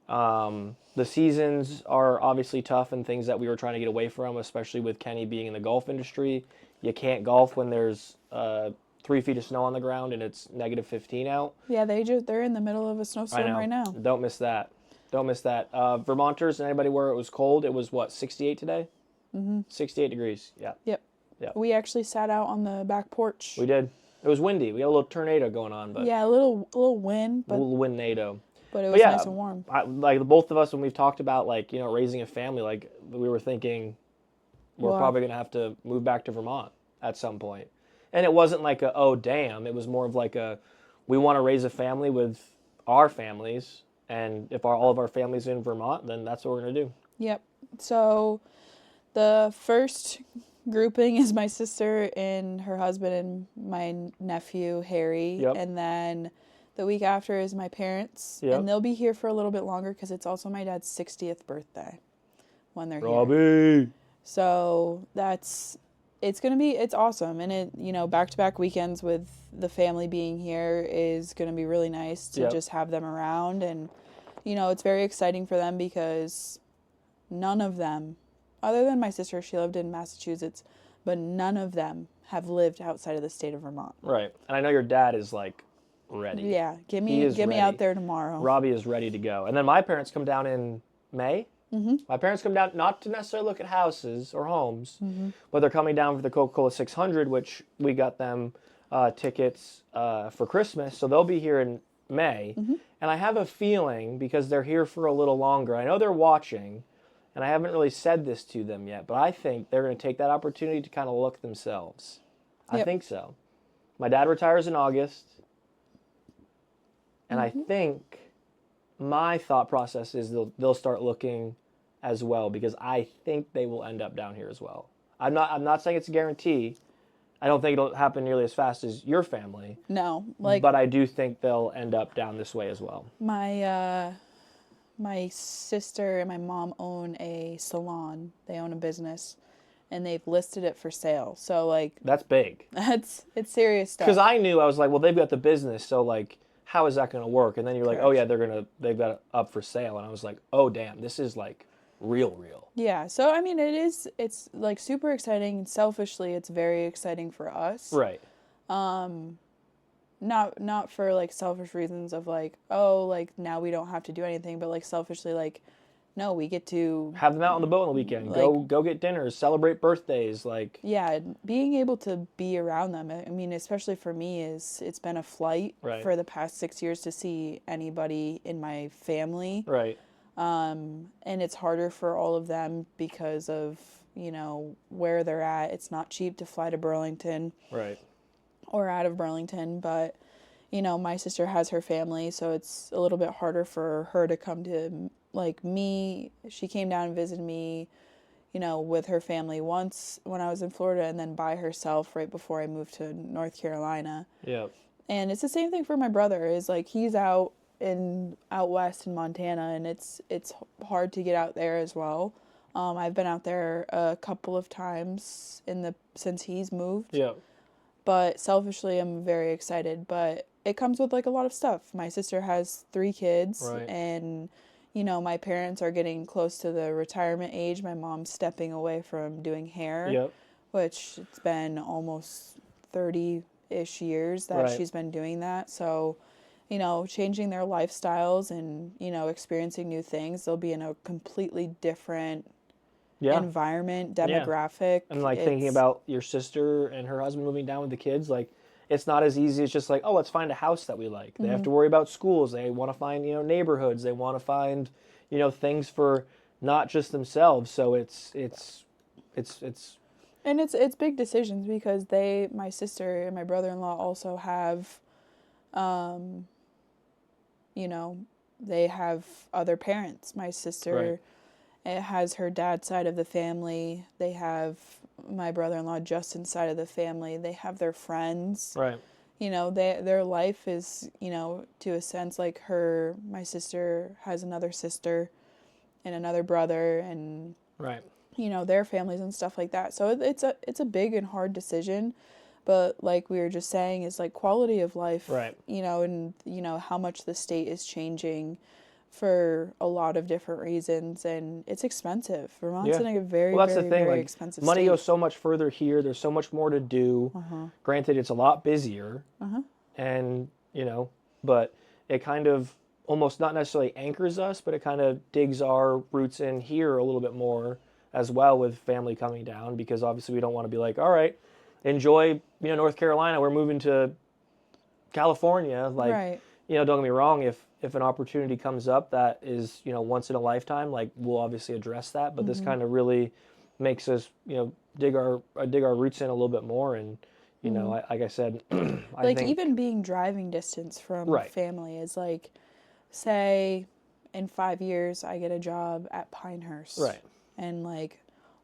Speaker 3: The seasons are obviously tough and things that we were trying to get away from, especially with Kenny being in the golf industry. You can't golf when there's 3 feet of snow on the ground and it's negative 15 out.
Speaker 2: Yeah, they're in the middle of a snowstorm right now.
Speaker 3: Don't miss that. Vermonters and anybody where it was cold, it was what, 68 today? Mm-hmm. 68 degrees. Yeah.
Speaker 2: Yep. We actually sat out on the back porch.
Speaker 3: We did. It was windy. We had a little tornado going on, but
Speaker 2: yeah, a little wind, but
Speaker 3: a little windnado.
Speaker 2: But it was nice and warm.
Speaker 3: Like both of us, when we've talked about like raising a family, like we were thinking we're probably gonna have to move back to Vermont at some point. And it wasn't like a oh damn. It was more of like a we want to raise a family with our families, and if all of our families in Vermont, then that's what we're gonna do.
Speaker 2: Yep. So the first grouping is my sister and her husband and my nephew Harry, and then the week after is my parents, and they'll be here for a little bit longer because it's also my dad's 60th birthday when they're here. So it's awesome, and it back-to-back weekends with the family being here is gonna be really nice to just have them around, and it's very exciting for them because none of them, other than my sister, she lived in Massachusetts, but none of them have lived outside of the state of Vermont.
Speaker 3: Right, and I know your dad is like ready.
Speaker 2: Yeah, get me out there tomorrow.
Speaker 3: Robbie is ready to go. And then my parents come down in May. Mm-hmm. My parents come down not to necessarily look at houses or homes, but they're coming down for the Coca-Cola 600, which we got them tickets for Christmas. So they'll be here in May. Mm-hmm. And I have a feeling, because they're here for a little longer, I know they're watching, and I haven't really said this to them yet, but I think they're going to take that opportunity to kind of look themselves. I think so. My dad retires in August. And I think my thought process is they'll start looking as well, because I think they will end up down here as well. I'm not saying it's a guarantee. I don't think it'll happen nearly as fast as your family.
Speaker 2: No,
Speaker 3: but I do think they'll end up down this way as well.
Speaker 2: My sister and my mom own a salon. They own a business, and they've listed it for sale. So
Speaker 3: that's big.
Speaker 2: It's serious stuff.
Speaker 3: Because I was like, well, they've got the business, so how is that going to work? And then you're like, oh yeah, they've got it up for sale. And I was like, oh damn, this is real.
Speaker 2: Yeah. So I mean, it's super exciting. Selfishly, it's very exciting for us.
Speaker 3: Right.
Speaker 2: Not for selfish reasons of now we don't have to do anything, but selfishly no, we get to
Speaker 3: have them out on the boat on the weekend. Go get dinners, celebrate birthdays,
Speaker 2: Yeah, being able to be around them. I mean, especially for me, it's been a flight for the past 6 years to see anybody in my family.
Speaker 3: Right.
Speaker 2: And it's harder for all of them because of where they're at. It's not cheap to fly to Burlington.
Speaker 3: Right.
Speaker 2: Or out of Burlington, but my sister has her family, so it's a little bit harder for her to come to me. She came down and visited me, with her family once when I was in Florida, and then by herself right before I moved to North Carolina.
Speaker 3: Yeah.
Speaker 2: And it's the same thing for my brother. Is he's out west in Montana, and it's hard to get out there as well. I've been out there a couple of times since he's moved.
Speaker 3: Yeah.
Speaker 2: But selfishly, I'm very excited. But it comes with a lot of stuff. My sister has 3 kids, and my parents are getting close to the retirement age. My mom's stepping away from doing hair, which it's been almost 30-ish years that she's been doing that. So, changing their lifestyles and, experiencing new things. They'll be in a completely different environment, demographic.
Speaker 3: And thinking about your sister and her husband moving down with the kids, it's not as easy as just like, oh, let's find a house that we like. They have to worry about schools. They want to find, neighborhoods. They want to find, things for not just themselves. So it's
Speaker 2: and it's big decisions because my sister and my brother-in-law also have, they have other parents. My sister it has her dad's side of the family. They have my brother-in-law Justin's side of the family. They have their friends.
Speaker 3: Right.
Speaker 2: Their life is, to a sense, like my sister has another sister and another brother and,
Speaker 3: right.
Speaker 2: Their families and stuff like that. So it's a big and hard decision. But like we were just saying, is like quality of life,
Speaker 3: right.
Speaker 2: And, how much the state is changing for a lot of different reasons, and it's expensive. Vermont's in a very,
Speaker 3: well, that's
Speaker 2: very,
Speaker 3: the thing.
Speaker 2: very
Speaker 3: like,
Speaker 2: expensive
Speaker 3: money
Speaker 2: state.
Speaker 3: goes so much further here. There's so much more to do. Granted, it's a lot busier, and but it kind of almost not necessarily anchors us, but it kind of digs our roots in here a little bit more as well with family coming down, because obviously we don't want to be like, all right, enjoy North Carolina, we're moving to California, like
Speaker 2: right.
Speaker 3: Don't get me wrong, if an opportunity comes up that is, once in a lifetime, like we'll obviously address that. But this kind of really makes us, dig our roots in a little bit more. And, like I said, I think
Speaker 2: even being driving distance from family is like, say, in 5 years I get a job at Pinehurst.
Speaker 3: Right.
Speaker 2: And like,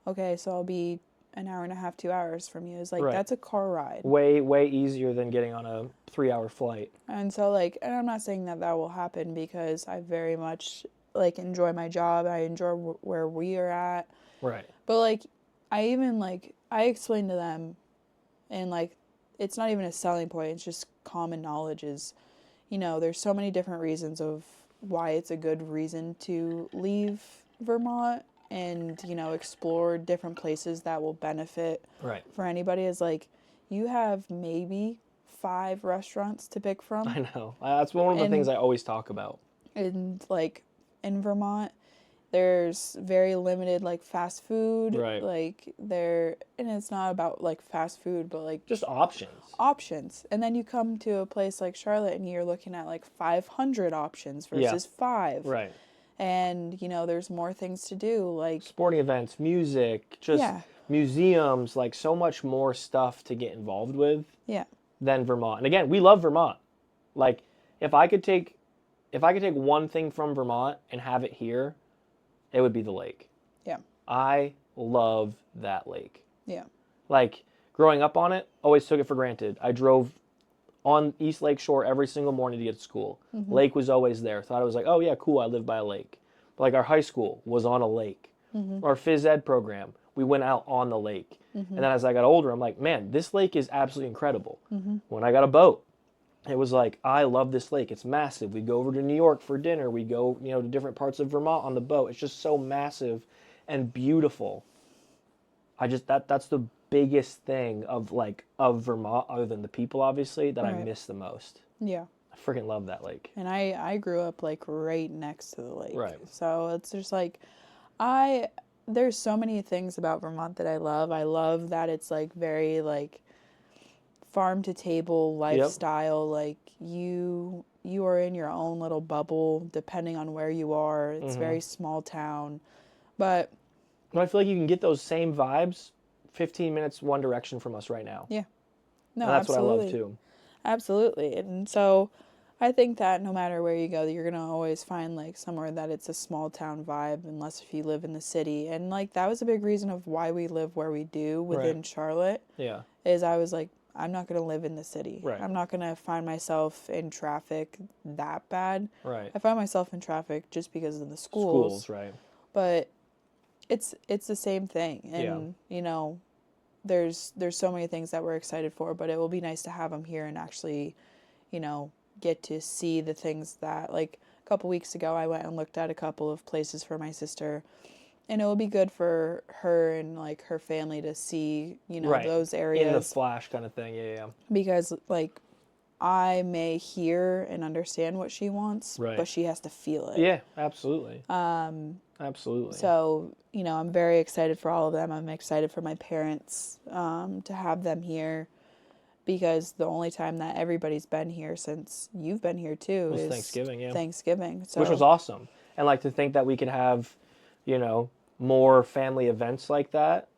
Speaker 2: okay, so I'll be an hour and a half, 2 hours from you. It's like, that's a car ride.
Speaker 3: Way, way easier than getting on a 3-hour flight.
Speaker 2: And so like, and I'm not saying that will happen, because I very much like enjoy my job. I enjoy where we are at.
Speaker 3: Right.
Speaker 2: But like, I explained to them, and like, it's not even a selling point. It's just common knowledge is, there's so many different reasons of why it's a good reason to leave Vermont and, explore different places that will benefit for anybody. Is like, you have maybe 5 restaurants to pick from.
Speaker 3: I know. That's one of the things I always talk about.
Speaker 2: And like, in Vermont, there's very limited like fast food.
Speaker 3: Right.
Speaker 2: Like and it's not about like fast food, but like
Speaker 3: just options.
Speaker 2: And then you come to a place like Charlotte and you're looking at like 500 options versus 5.
Speaker 3: Right.
Speaker 2: And, there's more things to do, like
Speaker 3: sporting events, music, just museums, like so much more stuff to get involved with than Vermont. And again, we love Vermont. Like, if I could take one thing from Vermont and have it here, it would be the lake.
Speaker 2: Yeah.
Speaker 3: I love that lake.
Speaker 2: Yeah.
Speaker 3: Like, growing up on it, always took it for granted. I drove on East Lake Shore every single morning to get to school. Lake was always there. Thought it was like, oh yeah, cool, I live by a lake. But like, our high school was on a lake. Our phys ed program, we went out on the lake. And then as I got older, I'm like, man, this lake is absolutely incredible. When I got a boat, it was like, I love this lake. It's massive. We go over to New York for dinner. We go, to different parts of Vermont on the boat. It's just so massive and beautiful. That's the biggest thing of Vermont, other than the people, obviously, that I miss the most.
Speaker 2: Yeah.
Speaker 3: I freaking love that lake.
Speaker 2: And I grew up like right next to the lake.
Speaker 3: Right.
Speaker 2: So it's just like, there's so many things about Vermont that I love. I love that it's like very like farm to table lifestyle. Like you are in your own little bubble depending on where you are. It's very small town. But
Speaker 3: I feel like you can get those same vibes 15 minutes one direction from us right now.
Speaker 2: Yeah. No,
Speaker 3: and that's
Speaker 2: absolutely.
Speaker 3: what I love too.
Speaker 2: Absolutely. And so I think that no matter where you go, you're going to always find like somewhere that it's a small town vibe, unless if you live in the city. And like, that was a big reason of why we live where we do within Charlotte.
Speaker 3: Yeah.
Speaker 2: Is I was like, I'm not going to live in the city.
Speaker 3: Right.
Speaker 2: I'm not going to find myself in traffic that bad.
Speaker 3: Right.
Speaker 2: I find myself in traffic just because of the schools.
Speaker 3: Schools, right.
Speaker 2: But it's the same thing. And, there's so many things that we're excited for, but it will be nice to have them here and actually, get to see the things that, like, a couple weeks ago I went and looked at a couple of places for my sister, and it will be good for her and like her family to see, those areas
Speaker 3: in the flash kind of thing. Yeah.
Speaker 2: Because like, I may hear and understand what she wants, but she has to feel it.
Speaker 3: Yeah, absolutely. Absolutely.
Speaker 2: So, I'm very excited for all of them. I'm excited for my parents to have them here. because the only time that everybody's been here since you've been here too is
Speaker 3: Thanksgiving, yeah.
Speaker 2: Thanksgiving. So.
Speaker 3: Which was awesome. And like to think that we could have, more family events like that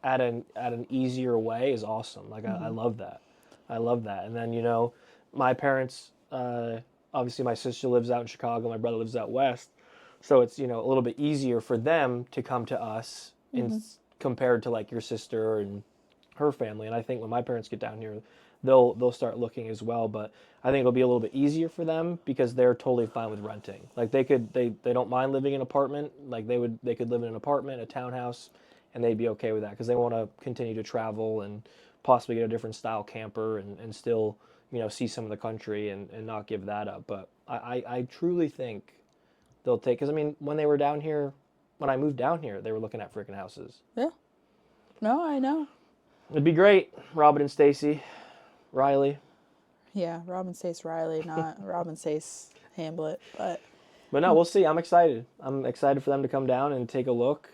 Speaker 3: at an easier way is awesome. Like I love that. I love that. And then, my parents, obviously my sister lives out in Chicago, my brother lives out west. So it's, a little bit easier for them to come to us compared to like your sister and her family. And I think when my parents get down here, they'll start looking as well. But I think it'll be a little bit easier for them because they're totally fine with renting. Like they don't mind living in an apartment. Like they could live in an apartment, a townhouse, and they'd be okay with that because they want to continue to travel and possibly get a different style camper and still, see some of the country and not give that up. But I truly think they'll take, because I mean, when they were down here, when I moved down here, they were looking at freaking houses.
Speaker 2: Yeah. No, I know.
Speaker 3: It'd be great. Robin and Stacy, Riley.
Speaker 2: Yeah, Robin Stace Riley, not Robin Stace Hamblett. But
Speaker 3: no, we'll see. I'm excited. I'm excited for them to come down and take a look.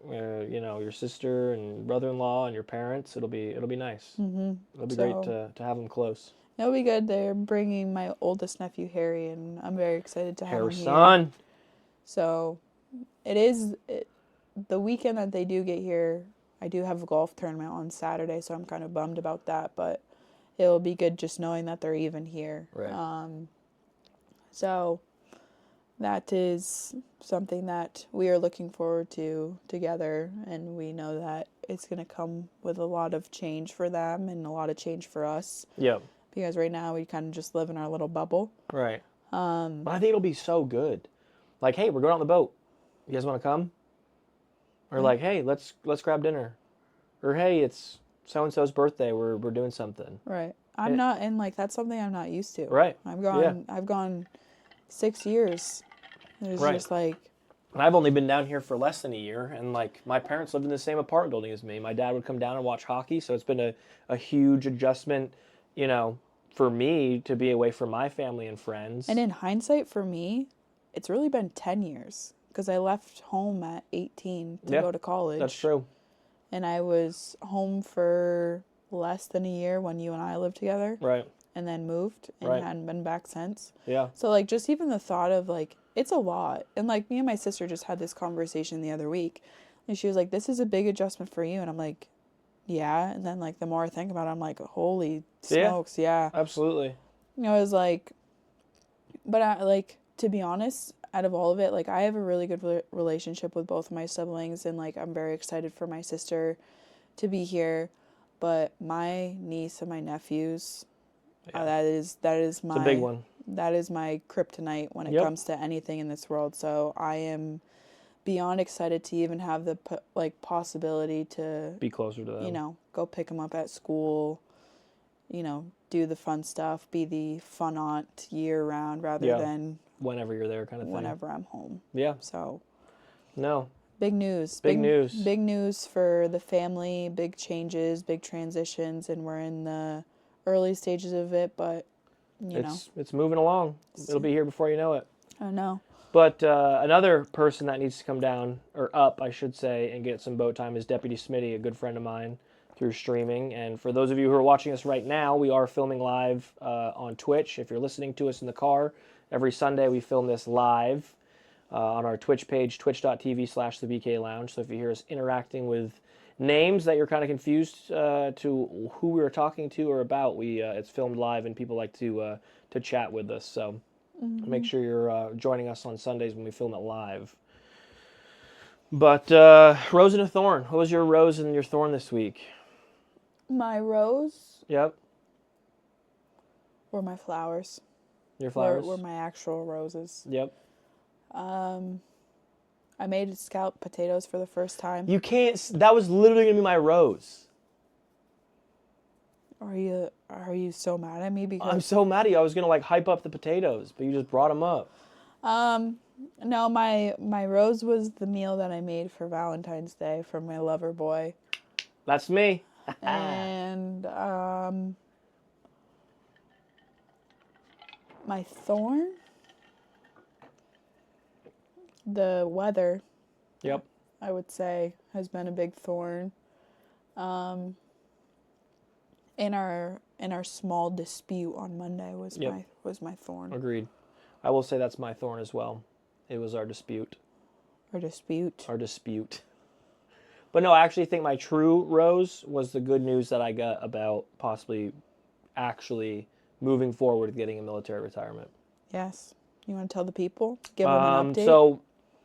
Speaker 3: Your sister and brother-in-law and your parents. It'll be nice. Mm-hmm. It'll be great to have them close.
Speaker 2: It'll be good. They're bringing my oldest nephew Harry, and I'm very excited to have him here.
Speaker 3: Son.
Speaker 2: So, the weekend that they do get here, I do have a golf tournament on Saturday, so I'm kind of bummed about that, but it'll be good just knowing that they're even here.
Speaker 3: Right.
Speaker 2: So that is something that we are looking forward to together, and we know that it's going to come with a lot of change for them and a lot of change for us.
Speaker 3: Yep.
Speaker 2: Because right now we kind of just live in our little bubble.
Speaker 3: Right. But I think it'll be so good. Like, hey, we're going on the boat. You guys want to come? Or like, hey, let's grab dinner. Or hey, it's so-and-so's birthday. We're doing something.
Speaker 2: Right. That's something I'm not used to.
Speaker 3: Right.
Speaker 2: I've gone 6 years. It was just like.
Speaker 3: And I've only been down here for less than a year, and like my parents lived in the same apartment building as me. My dad would come down and watch hockey, so it's been a huge adjustment, for me to be away from my family and friends.
Speaker 2: And in hindsight, for me, it's really been 10 years because I left home at 18 to go to college.
Speaker 3: That's true.
Speaker 2: And I was home for less than a year when you and I lived together.
Speaker 3: Right.
Speaker 2: And then moved and hadn't been back since.
Speaker 3: Yeah.
Speaker 2: So, like, just even the thought of, like, it's a lot. And, like, me and my sister just had this conversation the other week. And she was like, this is a big adjustment for you. And I'm like, yeah. And then, like, the more I think about it, I'm like, holy smokes, yeah.
Speaker 3: Absolutely.
Speaker 2: I was like, but to be honest, out of all of it, like, I have a really good relationship with both of my siblings. And, like, I'm very excited for my sister to be here. But my niece and my nephews... Yeah. That is my.
Speaker 3: It's a big one.
Speaker 2: That is my kryptonite when it comes to anything in this world. So I am beyond excited to even have the possibility to
Speaker 3: be closer to them.
Speaker 2: Go pick them up at school. Do the fun stuff, be the fun aunt year round rather than
Speaker 3: whenever you're there, kind of thing.
Speaker 2: Whenever I'm home.
Speaker 3: Yeah.
Speaker 2: So.
Speaker 3: No.
Speaker 2: Big news.
Speaker 3: Big news.
Speaker 2: Big news for the family. Big changes. Big transitions, and we're in the early stages of it, but
Speaker 3: it's moving along. It'll be here before you know it.
Speaker 2: I know.
Speaker 3: But another person that needs to come down, or up, I should say, and get some boat time is Deputy Smitty, a good friend of mine, through streaming. And for those of you who are watching us right now, we are filming live on Twitch. If you're listening to us in the car, every Sunday we film this live on our Twitch page, twitch.tv/the BK Lounge. So if you hear us interacting with names that you're kind of confused to who we were talking to or about, it's filmed live and people like to chat with us. So make sure you're joining us on Sundays when we film it live. But Rose and a Thorn. What was your rose and your thorn this week?
Speaker 2: My rose?
Speaker 3: Yep.
Speaker 2: Were my flowers.
Speaker 3: Your flowers?
Speaker 2: Were my actual roses.
Speaker 3: Yep.
Speaker 2: I made scalloped potatoes for the first time.
Speaker 3: You can't. That was literally going to be my rose.
Speaker 2: Are you so mad at me? Because
Speaker 3: I'm so mad at you. I was going to hype up the potatoes, but you just brought them up.
Speaker 2: No, my rose was the meal that I made for Valentine's Day for my lover boy.
Speaker 3: That's me.
Speaker 2: And my thorn, the weather.
Speaker 3: Yep.
Speaker 2: I would say has been a big thorn. In our and our small dispute on Monday was my thorn.
Speaker 3: Agreed. I will say that's my thorn as well. It was our dispute.
Speaker 2: Our dispute.
Speaker 3: Our dispute. But no, I actually think my true rose was the good news that I got about possibly actually moving forward with getting a military retirement.
Speaker 2: Yes. You want to tell the people? Give them an update?
Speaker 3: So,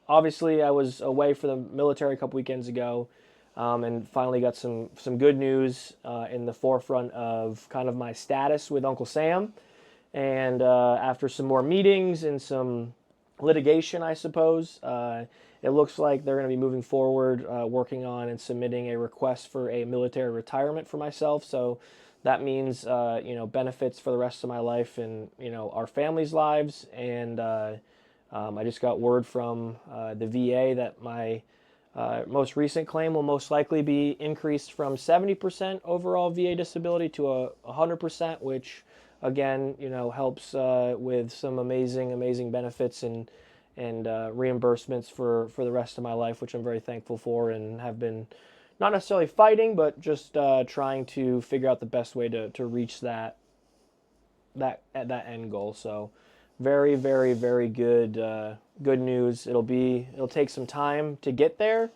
Speaker 3: obviously, I was away for the military a couple weekends ago, and finally got some good news in the forefront of kind of my status with Uncle Sam. And after some more meetings and some litigation, I suppose, it looks like they're going to be moving forward, working on and submitting a request for a military retirement for myself. So that means, benefits for the rest of my life and, our family's lives. And I just got word from the VA that my most recent claim will most likely be increased from 70% overall VA disability to 100%, which, again, helps with some amazing benefits and reimbursements for the rest of my life, which I'm very thankful for and have been not necessarily fighting, but just trying to figure out the best way to reach that end goal. So very, very, very good news. It'll take some time to get there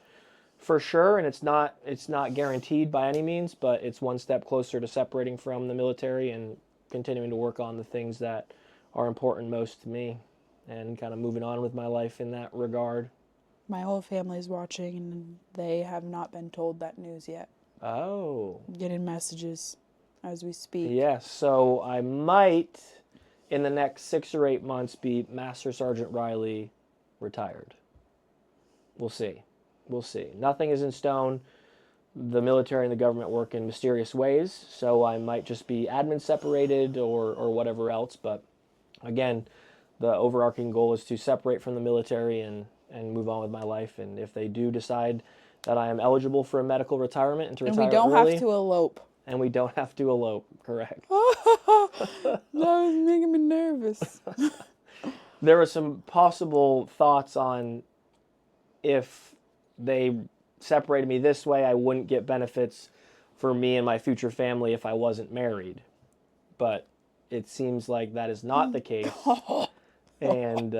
Speaker 3: for sure, and it's not guaranteed by any means, but it's one step closer to separating from the military and continuing to work on the things that are important most to me and kind of moving on with my life in that regard.
Speaker 2: My whole family's watching, and they have not been told that news yet.
Speaker 3: Oh.
Speaker 2: Getting messages as we speak.
Speaker 3: Yes, so I might, in the next 6 or 8 months, be Master Sergeant Riley retired. We'll see. Nothing is in stone. The military and the government work in mysterious ways, so I might just be admin separated or whatever else. But again, the overarching goal is to separate from the military and move on with my life. And if they do decide that I am eligible for a medical retirement and to retire early.
Speaker 2: And we don't have to elope.
Speaker 3: And we don't have to elope, correct.
Speaker 2: That was making me nervous.
Speaker 3: There were some possible thoughts on if they separated me this way, I wouldn't get benefits for me and my future family if I wasn't married. But it seems like that is not the case. And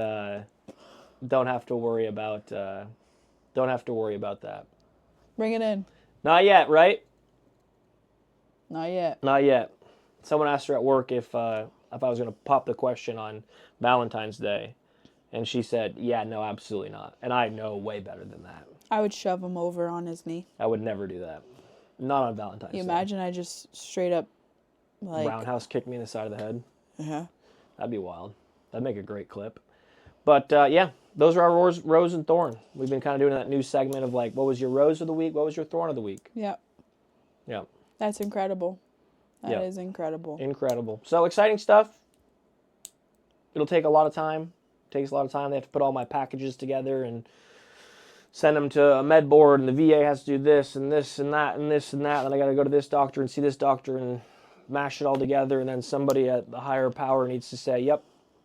Speaker 3: don't have to worry about that.
Speaker 2: Bring it in.
Speaker 3: Not yet, right?
Speaker 2: Not yet.
Speaker 3: Not yet. Someone asked her at work if I was going to pop the question on Valentine's Day, and she said, "Yeah, no, absolutely not." And I know way better than that.
Speaker 2: I would shove him over on his knee.
Speaker 3: I would never do that. Not on Valentine's Day.
Speaker 2: You imagine I just straight up, like...
Speaker 3: roundhouse kicked me in the side of the head?
Speaker 2: Yeah.
Speaker 3: That'd be wild. That'd make a great clip. But, yeah, those are our Rose and Thorn. We've been kind of doing that new segment of, like, what was your Rose of the week? What was your Thorn of the week?
Speaker 2: Yep.
Speaker 3: Yeah.
Speaker 2: That's incredible. That is incredible.
Speaker 3: Incredible. So, exciting stuff. It'll take a lot of time. It takes a lot of time. They have to put all my packages together and send them to a med board, and the VA has to do this and this and that and this and that. Then I got to go to this doctor and see this doctor and mash it all together, and then somebody at the higher power needs to say, "Yep,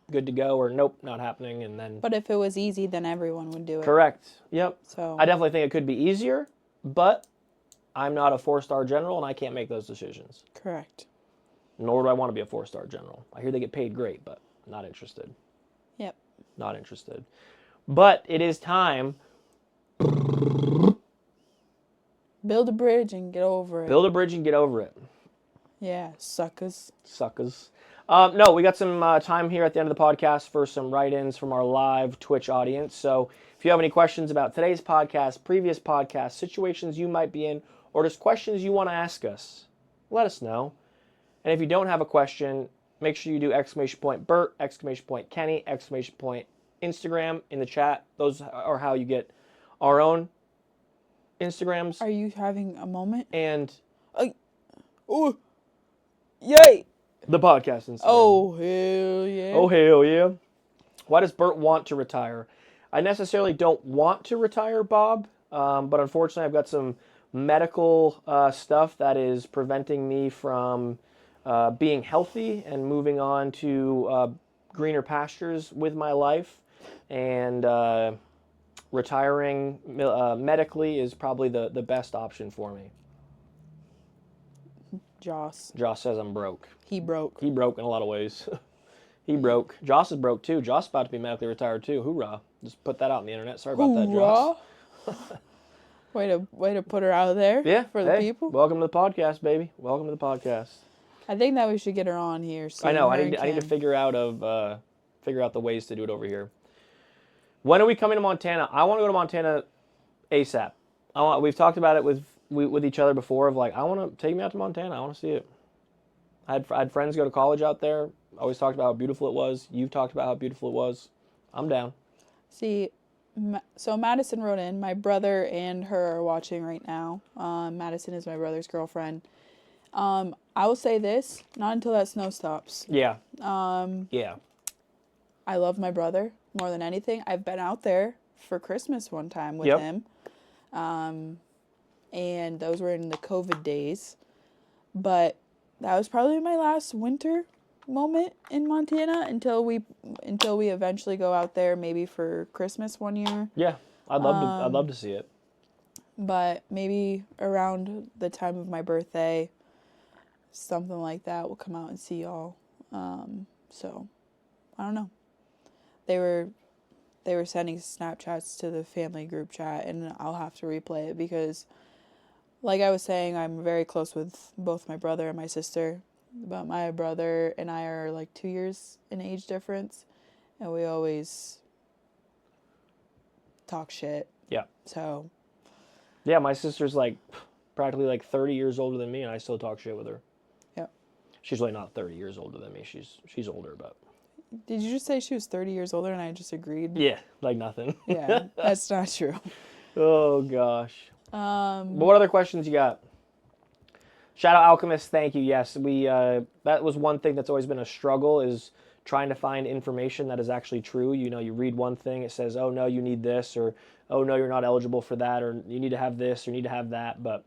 Speaker 3: good to go," or "Nope, not happening." And then.
Speaker 2: But if it was easy, then everyone would do it.
Speaker 3: Correct. Yep.
Speaker 2: So
Speaker 3: I definitely think it could be easier, but I'm not a 4-star general, and I can't make those decisions.
Speaker 2: Correct.
Speaker 3: Nor do I want to be a 4-star general. I hear they get paid great, but not interested.
Speaker 2: Yep.
Speaker 3: Not interested. But it is time.
Speaker 2: Build a bridge and get over it.
Speaker 3: Build a bridge and get over it.
Speaker 2: Yeah, suckers.
Speaker 3: No, we got some time here at the end of the podcast for some write-ins from our live Twitch audience. So if you have any questions about today's podcast, previous podcasts, situations you might be in, or just questions you want to ask us, let us know. And if you don't have a question, make sure you do !Burt, !Kenny, Instagram in the chat. Those are how you get our own Instagrams.
Speaker 2: Are you having a moment?
Speaker 3: And
Speaker 2: oh, yay!
Speaker 3: The podcast Instagram.
Speaker 2: Oh, hell yeah.
Speaker 3: Oh, hell yeah. Why does Burt want to retire? I necessarily don't want to retire, Bob, but unfortunately I've got some medical stuff that is preventing me from being healthy and moving on to greener pastures with my life. And retiring medically is probably the best option for me.
Speaker 2: Joss.
Speaker 3: Joss says I'm broke.
Speaker 2: He broke.
Speaker 3: He broke in a lot of ways. He broke. Joss is broke too. Joss is about to be medically retired too. Hoorah. Just put that out on the internet. Sorry about that, Joss.
Speaker 2: Way to put her out there for the people.
Speaker 3: Welcome to the podcast, baby. Welcome to the podcast.
Speaker 2: I think that we should get her on here soon.
Speaker 3: I know. I need to figure out the ways to do it over here. When are we coming to Montana? I want to go to Montana ASAP. We've talked about it with each other before of like, I want to take me out to Montana. I want to see it. I had friends go to college out there. Always talked about how beautiful it was. You've talked about how beautiful it was. I'm down.
Speaker 2: See, so Madison wrote in. My brother and her are watching right now. Madison is my brother's girlfriend. I will say this, not until that snow stops.
Speaker 3: Yeah.
Speaker 2: Yeah. I love my brother more than anything. I've been out there for Christmas one time with him. And those were in the COVID days. But that was probably my last winter moment in Montana until we eventually go out there maybe for Christmas one year.
Speaker 3: Yeah. I'd love to see it.
Speaker 2: But maybe around the time of my birthday, something like that, we'll come out and see y'all. So I don't know. They were sending Snapchats to the family group chat, and I'll have to replay it because, like I was saying, I'm very close with both my brother and my sister. But my brother and I are like 2 years in age difference, and we always talk shit.
Speaker 3: Yeah.
Speaker 2: So.
Speaker 3: Yeah, my sister's like practically like 30 years older than me, and I still talk shit with her.
Speaker 2: Yeah.
Speaker 3: She's really not 30 years older than me. She's older, but.
Speaker 2: Did you just say she was 30 years older and I just agreed?
Speaker 3: Yeah, like nothing.
Speaker 2: Yeah, that's not true.
Speaker 3: Oh, gosh. But what other questions you got? Shout out Alchemist, thank you. Yes, that was one thing that's always been a struggle is trying to find information that is actually true. You know, you read one thing, it says, oh, no, you need this, or oh, no, you're not eligible for that, or you need to have this, or you need to have that. But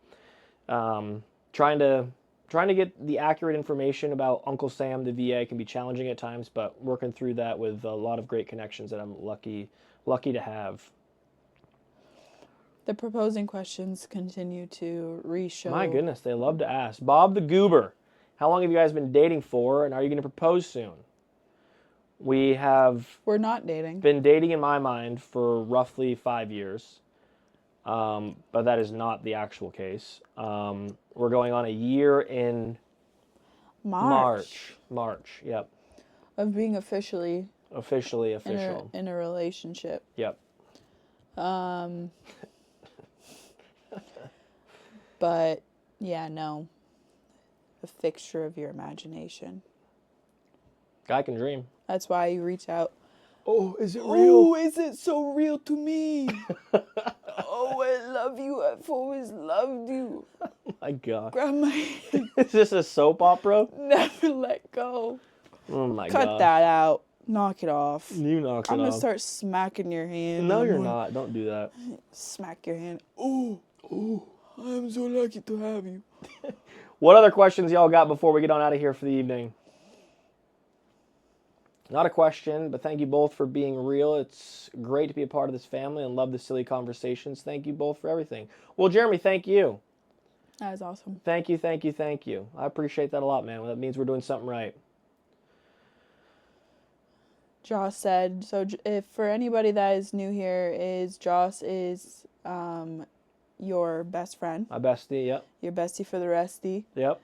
Speaker 3: trying to get the accurate information about Uncle Sam, the VA, can be challenging at times, but working through that with a lot of great connections that I'm lucky to have.
Speaker 2: The proposing questions continue to re-show.
Speaker 3: My goodness, they love to ask. Bob the Goober, how long have you guys been dating for, and are you going to propose soon? We're
Speaker 2: not dating.
Speaker 3: Been dating in my mind for roughly 5 years, but that is not the actual case. We're going on a year in March. Yep.
Speaker 2: Of being officially
Speaker 3: official
Speaker 2: in a relationship.
Speaker 3: Yep.
Speaker 2: But yeah, no. A fixture of your imagination.
Speaker 3: Guy can dream.
Speaker 2: That's why you reach out.
Speaker 3: Oh, is it real?
Speaker 2: Oh, is it so real to me? Oh, I love you. I've always loved you.
Speaker 3: Oh my God.
Speaker 2: Grab my hand.
Speaker 3: Is this a soap opera?
Speaker 2: Never let go.
Speaker 3: Oh my God.
Speaker 2: Cut that out. Knock it off.
Speaker 3: You knock it off.
Speaker 2: I'm going to start smacking your hand.
Speaker 3: No, you're not. Don't do that.
Speaker 2: Smack your hand. Oh, I'm so lucky to have you.
Speaker 3: What other questions y'all got before we get on out of here for the evening? Not a question, but thank you both for being real. It's great to be a part of this family and love the silly conversations. Thank you both for everything. Well, Jeremy, thank you.
Speaker 2: That was awesome.
Speaker 3: Thank you. I appreciate that a lot, man. That means we're doing something right.
Speaker 2: Joss said, so if for anybody that is new here, Joss is your best friend.
Speaker 3: My bestie, yep.
Speaker 2: Your bestie for the restie.
Speaker 3: Yep.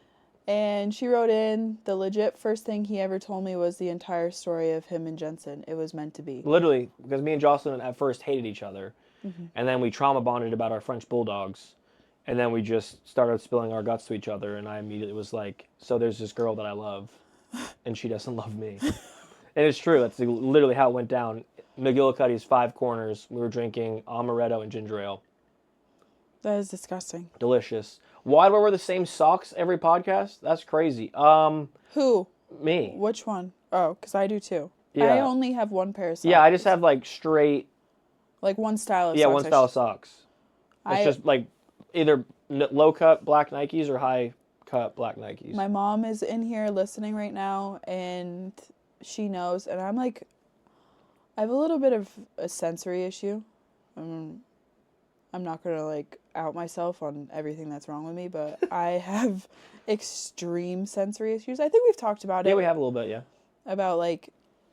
Speaker 2: And she wrote in, the legit first thing he ever told me was the entire story of him and Jensen. It was meant to be.
Speaker 3: Literally, because me and Jocelyn at first hated each other.
Speaker 2: Mm-hmm.
Speaker 3: And then we trauma bonded about our French bulldogs. And then we just started spilling our guts to each other. And I immediately was like, so there's this girl that I love. And she doesn't love me. And it's true. That's literally how it went down. McGillicuddy's Five Corners. We were drinking amaretto and ginger ale.
Speaker 2: That is disgusting.
Speaker 3: Delicious. Why do I wear the same socks every podcast? That's crazy.
Speaker 2: Who?
Speaker 3: Me.
Speaker 2: Which one? Oh, because I do too.
Speaker 3: Yeah.
Speaker 2: I only have one pair of socks.
Speaker 3: Yeah, I just have like straight.
Speaker 2: Like one style of socks.
Speaker 3: Yeah, one style of socks. It's just like either low cut black Nikes or high cut black Nikes.
Speaker 2: My mom is in here listening right now, and she knows. And I'm like, I have a little bit of a sensory issue. I'm not going to, like, out myself on everything that's wrong with me, but I have extreme sensory issues. I think we've talked about it.
Speaker 3: Yeah, we have a little bit, yeah.
Speaker 2: About, like,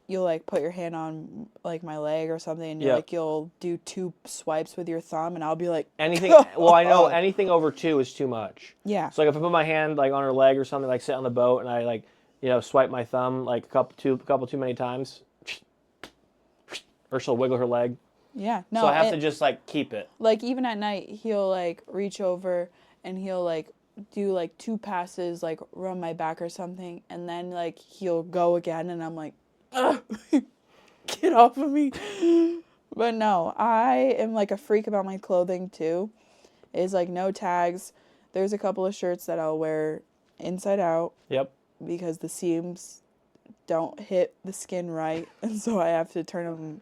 Speaker 2: you'll, like, put your hand on, like, my leg or something, and you'll do 2 swipes with your thumb, and I'll be like...
Speaker 3: Anything, well, I know anything over 2 is too much.
Speaker 2: Yeah.
Speaker 3: So, like, if I put my hand, like, on her leg or something, like, sit on the boat, and I, like, you know, swipe my thumb, like, a couple too many times, or she'll wiggle her leg.
Speaker 2: Yeah, no.
Speaker 3: So I have to just, like, keep it.
Speaker 2: Like, even at night, he'll, like, reach over and he'll, like, do, like, 2 passes, like, run my back or something. And then, like, he'll go again and I'm like, ugh, get off of me. But no, I am, like, a freak about my clothing, too. It's, like, no tags. There's a couple of shirts that I'll wear inside out.
Speaker 3: Yep.
Speaker 2: Because the seams don't hit the skin right. And so I have to turn them...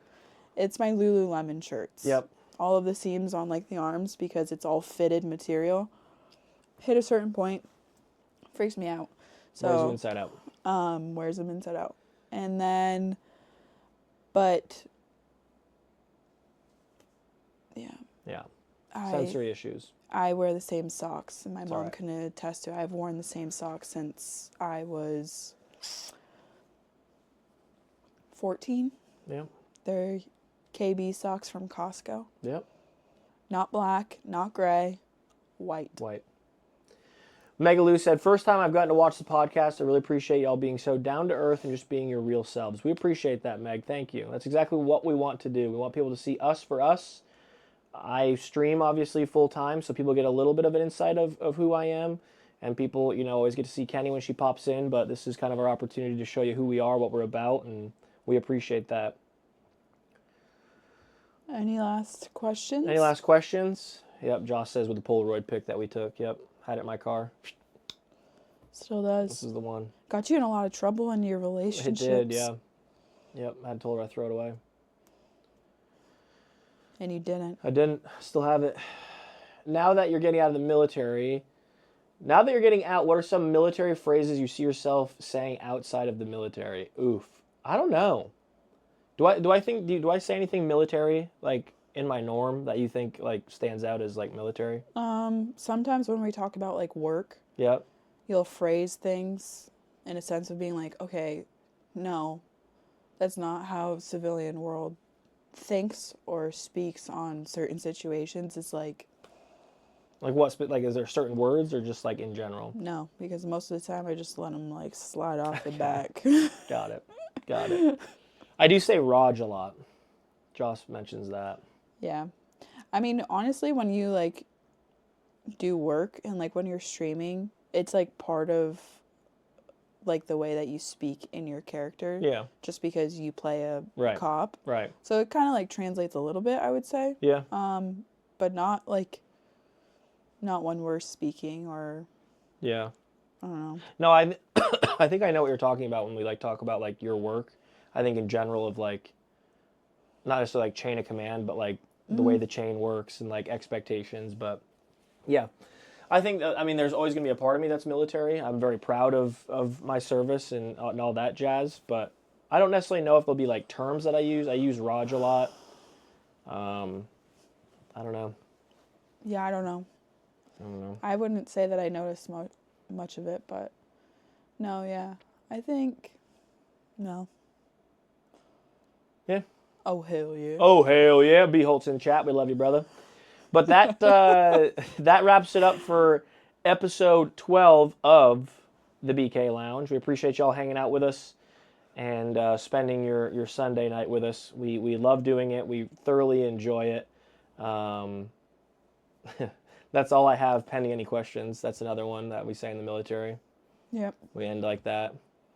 Speaker 2: It's my Lululemon shirts.
Speaker 3: Yep.
Speaker 2: All of the seams on, like, the arms, because it's all fitted material, hit a certain point, freaks me out. So
Speaker 3: wears them inside out.
Speaker 2: Wears them inside out. And then, but, yeah.
Speaker 3: Yeah. Sensory issues.
Speaker 2: I wear the same socks, and my
Speaker 3: It's
Speaker 2: mom
Speaker 3: right.
Speaker 2: can attest to it. I've worn the same socks since I was 14.
Speaker 3: Yeah.
Speaker 2: They're KB socks from Costco.
Speaker 3: Yep.
Speaker 2: Not black, not gray, white.
Speaker 3: White. Megaloo said, first time I've gotten to watch the podcast. I really appreciate y'all being so down to earth and just being your real selves. We appreciate that, Meg. Thank you. That's exactly what we want to do. We want people to see us for us. I stream, obviously, full time, so people get a little bit of an insight of who I am. And people, you know, always get to see Kenny when she pops in, but this is kind of our opportunity to show you who we are, what we're about, and we appreciate that.
Speaker 2: Any last questions?
Speaker 3: Any last questions? Yep, Josh says with the Polaroid pic that we took. Yep, had it in my car.
Speaker 2: Still does.
Speaker 3: This is the one.
Speaker 2: Got you in a lot of trouble in your relationships.
Speaker 3: It did, yeah. Yep, I had told her I'd throw it away.
Speaker 2: And you didn't.
Speaker 3: I didn't. Still have it. Now that you're getting out of the military, now that you're getting out, what are some military phrases you see yourself saying outside of the military? Oof. I don't know. Do I say anything military, like, in my norm that you think, like, stands out as, like, military?
Speaker 2: Sometimes when we talk about, like, work,
Speaker 3: Yep.
Speaker 2: you'll phrase things in a sense of being like, okay, no, that's not how civilian world thinks or speaks on certain situations. It's like...
Speaker 3: Like what? Like, is there certain words or just, like, in general?
Speaker 2: No, because most of the time I just let them, like, slide off the back.
Speaker 3: Got it. I do say Raj a lot. Josh mentions that.
Speaker 2: Yeah. I mean, honestly, when you, like, do work and, like, when you're streaming, it's, like, part of, like, the way that you speak in your character.
Speaker 3: Yeah.
Speaker 2: Just because you play a cop.
Speaker 3: Right.
Speaker 2: So it kind of, like, translates a little bit, I would say.
Speaker 3: Yeah.
Speaker 2: But not, like, not when we're speaking or...
Speaker 3: Yeah.
Speaker 2: I don't know.
Speaker 3: No, I think I know what you're talking about when we, like, talk about, like, your work. I think in general of, like, not necessarily, like, chain of command, but, like, the way the chain works and, like, expectations. But, yeah. I think, I mean, there's always going to be a part of me that's military. I'm very proud of my service and all that jazz. But I don't necessarily know if there'll be, like, terms that I use. I use Raj a lot. I don't know.
Speaker 2: Yeah, I don't know. I wouldn't say that I noticed much of it, but no, yeah. I think, no.
Speaker 3: Yeah.
Speaker 2: Oh, hell yeah.
Speaker 3: Oh, hell yeah. B. Holt's in chat. We love you, brother. But that that wraps it up for episode 12 of the BK Lounge. We appreciate y'all hanging out with us and spending your Sunday night with us. We love doing it. We thoroughly enjoy it. That's all I have pending any questions. That's another one that we say in the military.
Speaker 2: Yep.
Speaker 3: We end like that.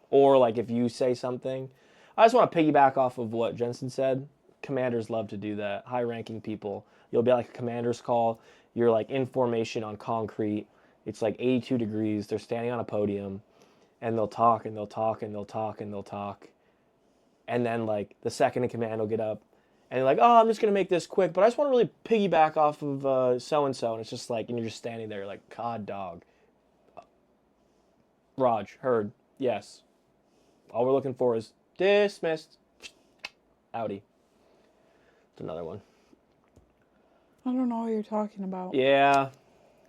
Speaker 3: Or like if you say something. I just want to piggyback off of what Jensen said. Commanders love to do that. High-ranking people. You'll be like a commander's call. You're like in formation on concrete. It's like 82 degrees. They're standing on a podium. And they'll talk and they'll talk and they'll talk and they'll talk. And then like the second in command will get up. And they're like, oh, I'm just going to make this quick. But I just want to really piggyback off of so-and-so. And it's just like, and you're just standing there like, God, dog. Raj, heard. Yes. All we're looking for is dismissed. Audi. It's another one.
Speaker 2: I don't know what you're talking about.
Speaker 3: Yeah,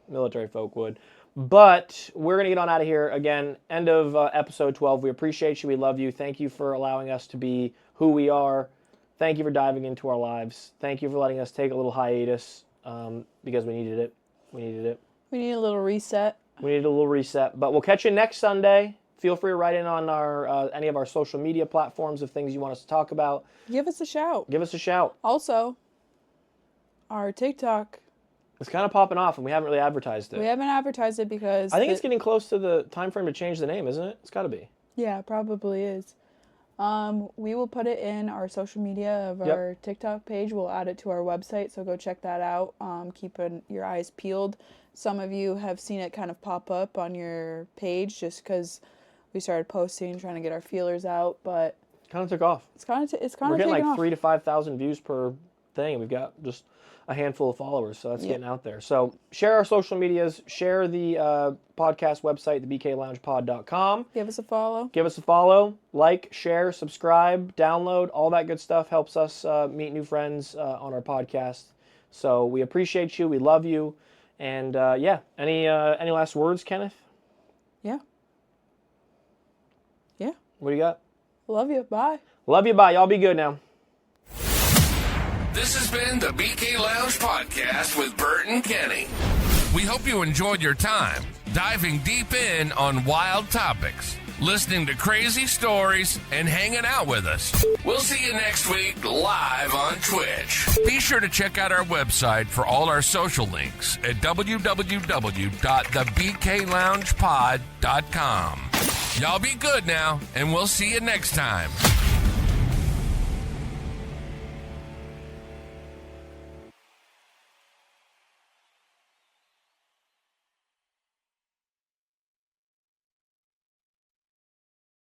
Speaker 3: military folk would. But we're going to get on out of here. Again, end of episode 12. We appreciate you. We love you. Thank you for allowing us to be who we are. Thank you for diving into our lives. Thank you for letting us take a little hiatus because we needed it. We needed it.
Speaker 2: We need a little reset.
Speaker 3: We need a little reset. But we'll catch you next Sunday. Feel free to write in on our any of our social media platforms of things you want us to talk about.
Speaker 2: Give us a shout.
Speaker 3: Give us a shout.
Speaker 2: Also, our TikTok.
Speaker 3: It's kind of popping off, and we haven't really advertised it.
Speaker 2: We haven't advertised it because...
Speaker 3: I think it's getting close to the time frame to change the name, isn't it? It's got to be.
Speaker 2: Yeah, it probably is. We will put it in our social media of our TikTok page. We'll add it to our website, so go check that out. Keep your eyes peeled. Some of you have seen it kind of pop up on your page just because we started posting, trying to get our feelers out, but...
Speaker 3: Kind of took off.
Speaker 2: We're
Speaker 3: getting like 3,000 to 5,000 views per thing. We've got just a handful of followers, so that's getting out there. So share our social medias, share the podcast website, thebkloungepod.com.
Speaker 2: Give us a follow.
Speaker 3: Give us a follow, like, share, subscribe, download, all that good stuff helps us meet new friends on our podcast. So we appreciate you, we love you, and any last words, Kenneth?
Speaker 2: Yeah. Yeah.
Speaker 3: What do you got?
Speaker 2: Love you. Bye.
Speaker 3: Love you. Bye. Y'all be good now.
Speaker 1: This has been the BK Lounge Podcast with Burt and Kenny. We hope you enjoyed your time diving deep in on wild topics, listening to crazy stories, and hanging out with us. We'll see you next week live on Twitch. Be sure to check out our website for all our social links at www.thebkloungepod.com. Y'all be good now, and we'll see you next time.